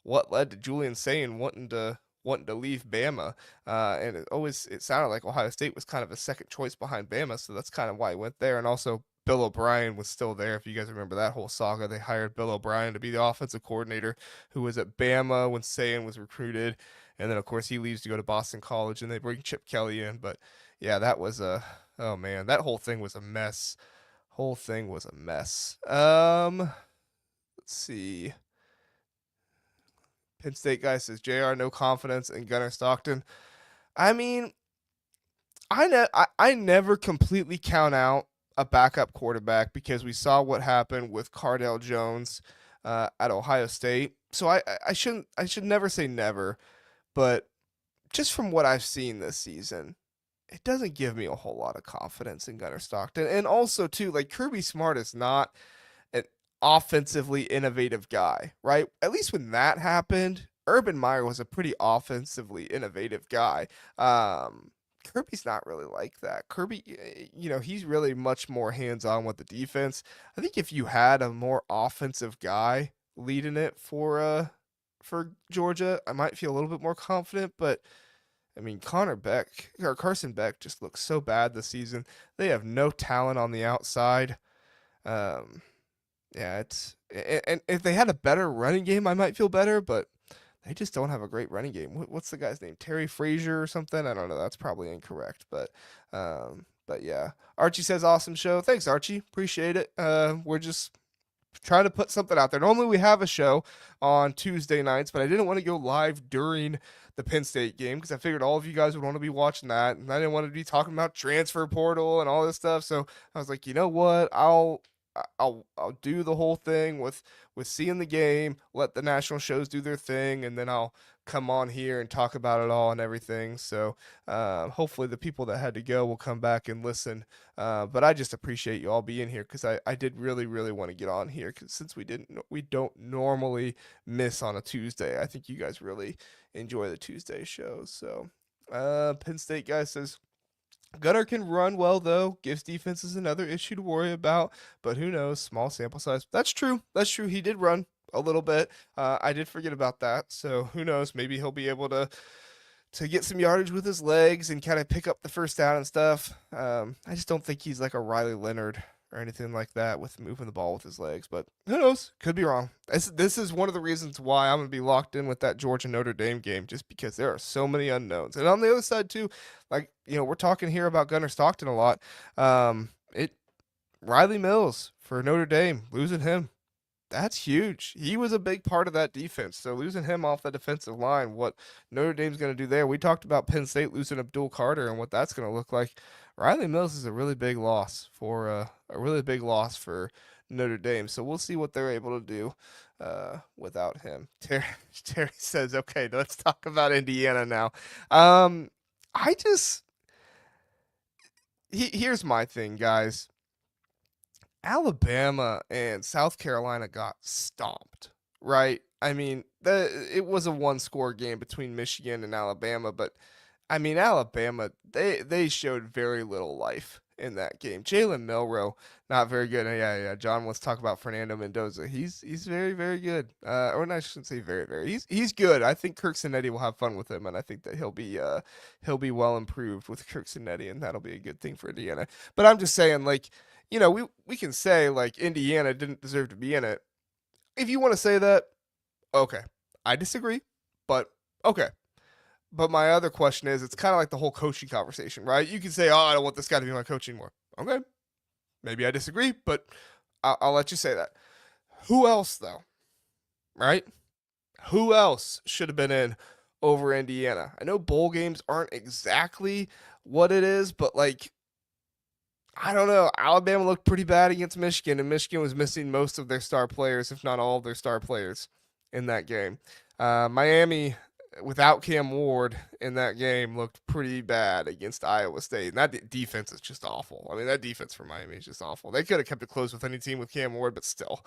what led to Julian Saint wanting to leave Bama. And it sounded like Ohio State was kind of a second choice behind Bama, so that's kind of why he went there. And also Bill O'Brien was still there. If you guys remember that whole saga, they hired Bill O'Brien to be the offensive coordinator, who was at Bama when Saban was recruited, and then of course he leaves to go to Boston College, and they bring Chip Kelly in. But yeah, that was a oh man, that whole thing was a mess. Whole thing was a mess. Let's see. Penn State guy says Jr. no confidence in Gunnar Stockton. I mean, I never completely count out a backup quarterback because we saw what happened with Cardale Jones at Ohio State. So I should never say never, but just from what I've seen this season, it doesn't give me a whole lot of confidence in Gunnar Stockton. And also too, like Kirby Smart is not an offensively innovative guy, right? At least when that happened, Urban Meyer was a pretty offensively innovative guy. Kirby's not really like that. Kirby, he's really much more hands on with the defense. I think if you had a more offensive guy leading it for Georgia, I might feel a little bit more confident. But I mean, Carson Beck just looks so bad this season. They have no talent on the outside. Um, yeah, and if they had a better running game, I might feel better, but they just don't have a great running game. What's the guy's name? Terry Frazier or something? I don't know. That's probably incorrect, but yeah. Archie says awesome show. Thanks, Archie. Appreciate it. We're just trying to put something out there. Normally we have a show on Tuesday nights, but I didn't want to go live during the Penn State game because I figured all of you guys would want to be watching that, and I didn't want to be talking about transfer portal and all this stuff. So I was like, you know what? I'll do the whole thing with seeing the game, let the national shows do their thing, and then I'll come on here and talk about it all and everything. So hopefully the people that had to go will come back and listen. But I just appreciate you all being here because I did really really want to get on here because since we don't normally miss on a Tuesday, I think you guys really enjoy the Tuesday shows. So Penn State guy says Gunner can run well though, gives defenses another issue to worry about, but who knows? Small sample size. That's true. That's true. He did run a little bit. I did forget about that. So who knows? Maybe he'll be able to get some yardage with his legs and kind of pick up the first down and stuff. I just don't think he's like a Riley Leonard or anything like that with moving the ball with his legs. But who knows? Could be wrong. This is one of the reasons why I'm going to be locked in with that Georgia Notre Dame game, just because there are so many unknowns. And on the other side too, like we're talking here about Gunnar Stockton a lot. It Riley Mills for Notre Dame, losing him, that's huge. He was a big part of that defense. So losing him off the defensive line, what Notre Dame's going to do there. We talked about Penn State losing Abdul Carter and what that's going to look like. Riley Mills is a really big loss for Notre Dame. So we'll see what they're able to do without him. Terry says, "Okay, let's talk about Indiana now." I just here's my thing, guys. Alabama and South Carolina got stomped, right? I mean, it was a one-score game between Michigan and Alabama, but I mean, Alabama they showed very little life in that game. Jalen Milroe, not very good. Yeah. John wants to talk about Fernando Mendoza. He's very very good. Or no, I shouldn't say very very. He's good. I think Kirk Cinetti will have fun with him, and I think that he'll be well improved with Kirk Cinetti, and that'll be a good thing for Indiana. But I'm just saying, like, we can say like Indiana didn't deserve to be in it. If you want to say that, okay, I disagree, but okay. But my other question is, it's kind of like the whole coaching conversation, right? You can say, "Oh, I don't want this guy to be my coach anymore." Okay, maybe I disagree, but I'll let you say that. Who else, though? Right? Who else should have been in over Indiana? I know bowl games aren't exactly what it is, but like, I don't know. Alabama looked pretty bad against Michigan, and Michigan was missing most of their star players, if not all of their star players, in that game. Miami, without Cam Ward in that game, looked pretty bad against Iowa State. And that defense is just awful. I mean, that defense for Miami is just awful. They could have kept it close with any team with Cam Ward, but still,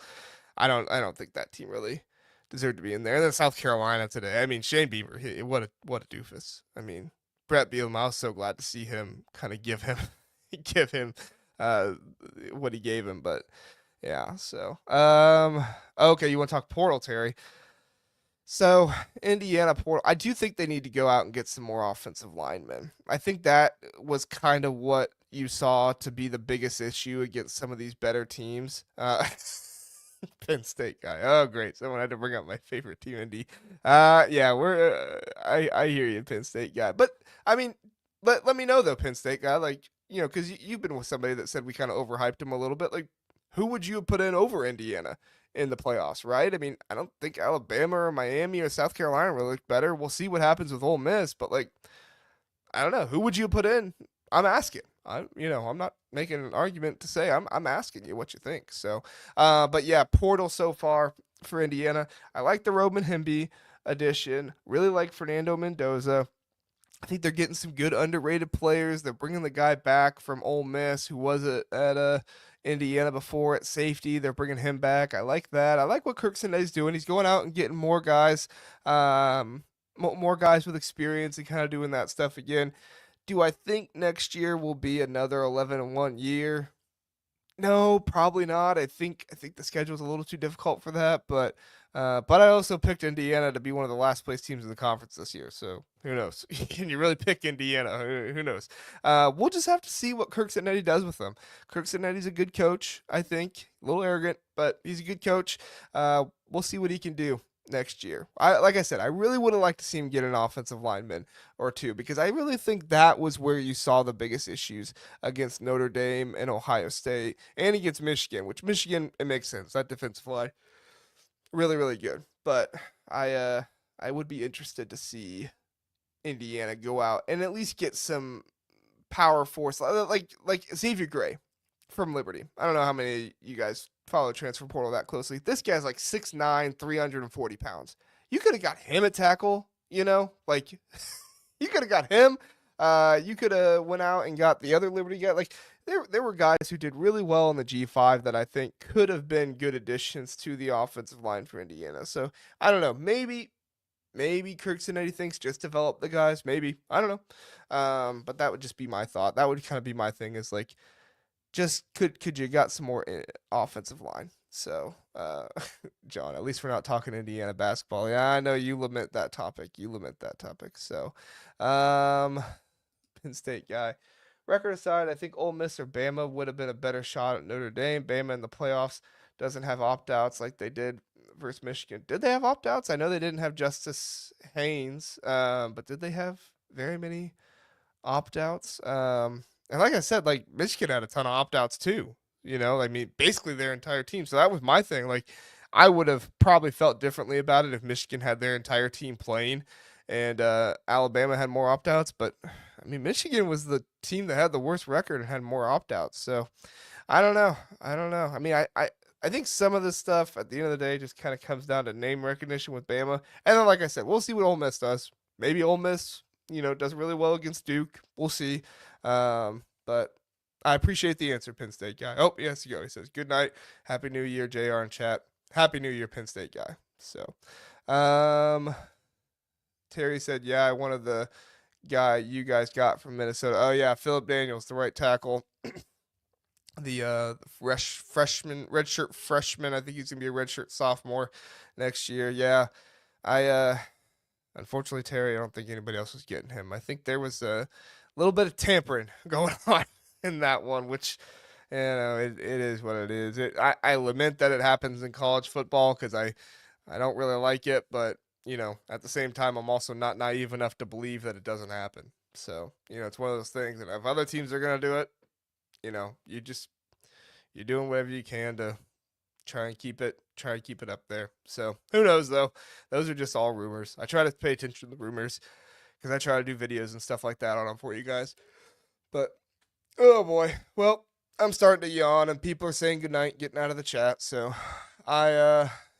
I don't think that team really deserved to be in there. And then South Carolina today. I mean, Shane Beamer, what a doofus. I mean, Brett Bielema, I was so glad to see him kind of give him uh what he gave him, but yeah. So okay, you want to talk portal, Terry? So Indiana portal, I do think they need to go out and get some more offensive linemen. I think that was kind of what you saw to be the biggest issue against some of these better teams. Penn State guy. Oh, great. Someone had to bring up my favorite team, Indy. Yeah, I hear you, Penn State guy. But I mean, let me know though, Penn State guy. Like, because you've been with somebody that said we kind of overhyped him a little bit. Like, who would you have put in over Indiana in the playoffs, right? I mean, I don't think Alabama or Miami or South Carolina really look better. We'll see what happens with Ole Miss, but like, I don't know. Who would you put in? I'm asking. I'm not making an argument to say. I'm asking you what you think. So, but yeah, portal so far for Indiana. I like the Roman Himby addition. Really like Fernando Mendoza. I think they're getting some good underrated players. They're bringing the guy back from Ole Miss who was at Indiana before at safety. They're bringing him back. I like that. I like what Kirk Sunday's doing. He's going out and getting more guys, more guys with experience and kind of doing that stuff again. Do I think next year will be another 11-1 year? No, probably not. I think the schedule's a little too difficult for that, but I also picked Indiana to be one of the last place teams in the conference this year. So who knows? Can you really pick Indiana? Who knows? We'll just have to see what Kirk Cinetti does with them. Kirk Cinetti's a good coach, I think. A little arrogant, but he's a good coach. We'll see what he can do next year. Like I said, I really would have liked to see him get an offensive lineman or two because I really think that was where you saw the biggest issues against Notre Dame and Ohio State and against Michigan, which Michigan, it makes sense. That defensive line really really good. But I would be interested to see Indiana go out and at least get some power force like Xavier Gray from Liberty. I don't know how many of you guys follow transfer portal that closely. This guy's like 6'9", 340 pounds. You could have got him at tackle, like you could have got him. You could have went out and got the other Liberty guy. Like there were guys who did really well in the G5 that I think could have been good additions to the offensive line for Indiana. So I don't know. Maybe maybe Kirk Cincinnati thinks just develop the guys. Maybe, I don't know. But that would just be my thought. That would kind of be my thing. Is like, just could you got some more offensive line? So, John, at least we're not talking Indiana basketball. Yeah, I know you lament that topic. You lament that topic. So, um, Penn State guy. Record aside, I think Ole Miss or Bama would have been a better shot at Notre Dame. Bama in the playoffs doesn't have opt outs like they did versus Michigan. Did they have opt outs? I know they didn't have Justice Haynes, but did they have very many opt outs? And like I said, like Michigan had a ton of opt outs too. You know, I mean, basically their entire team. So that was my thing. Like, I would have probably felt differently about it if Michigan had their entire team playing and Alabama had more opt outs. But I mean, Michigan was the team that had the worst record and had more opt outs. So I don't know. I don't know. I mean, I think some of this stuff at the end of the day just kind of comes down to name recognition with Bama. And then, like I said, we'll see what Ole Miss does. Maybe Ole Miss, does really well against Duke. We'll see. But I appreciate the answer, Penn State guy. Oh, yes, you go. He says, good night. Happy New Year, JR in chat. Happy New Year, Penn State guy. So, um, Terry said, yeah, I wanted the guy you guys got from Minnesota. Oh, yeah, Philip Daniels, the right tackle. The freshman, redshirt freshman. I think he's gonna be a redshirt sophomore next year. Yeah, I unfortunately Terry, I don't think anybody else was getting him. I think there was a little bit of tampering going on in that one, which it is what it is. I lament that it happens in college football because I don't really like it, but at the same time I'm also not naive enough to believe that it doesn't happen. So it's one of those things that if other teams are gonna do it, you're doing whatever you can to try and keep it up there. So who knows though? Those are just all rumors. I try to pay attention to the rumors because I try to do videos and stuff like that on them for you guys. But oh boy, well I'm starting to yawn and people are saying goodnight, getting out of the chat. So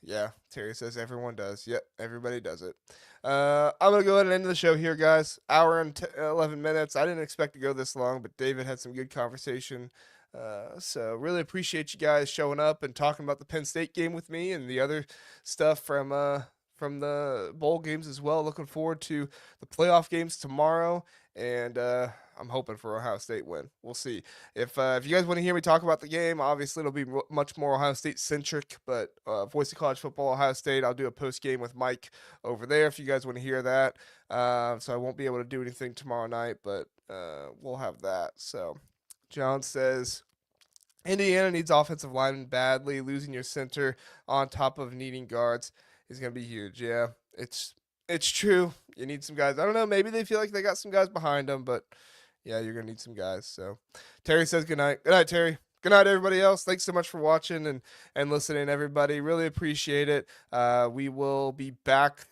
yeah, Terry says everyone does. Yep, everybody does it. I'm gonna go ahead and end the show here, guys. Hour and 11 minutes. I didn't expect to go this long, but David had some good conversation. So really appreciate you guys showing up and talking about the Penn State game with me and the other stuff from the bowl games as well. Looking forward to the playoff games tomorrow, and I'm hoping for Ohio State win. We'll see. If you guys want to hear me talk about the game, obviously it'll be much more Ohio State centric. But Voice of College Football, Ohio State, I'll do a post game with Mike over there if you guys want to hear that. So I won't be able to do anything tomorrow night, but we'll have that. So John says Indiana needs offensive linemen badly. Losing your center on top of needing guards is going to be huge. Yeah, it's true. You need some guys. I don't know. Maybe they feel like they got some guys behind them, but yeah, you're going to need some guys. So Terry says good night. Good night, Terry. Good night, everybody else. Thanks so much for watching and listening, everybody. Really appreciate it. We will be back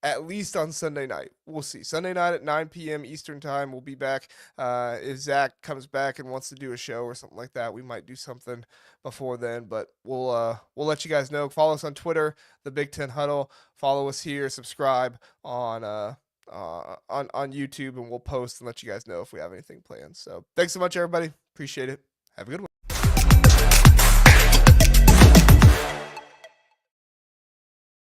at least on Sunday night. We'll see. Sunday night at 9 p.m. Eastern time, we'll be back. If Zach comes back and wants to do a show or something like that, we might do something before then. But we'll let you guys know. Follow us on Twitter, the Big Ten Huddle. Follow us here. Subscribe on YouTube, and we'll post and let you guys know if we have anything planned. So thanks so much, everybody. Appreciate it. Have a good one.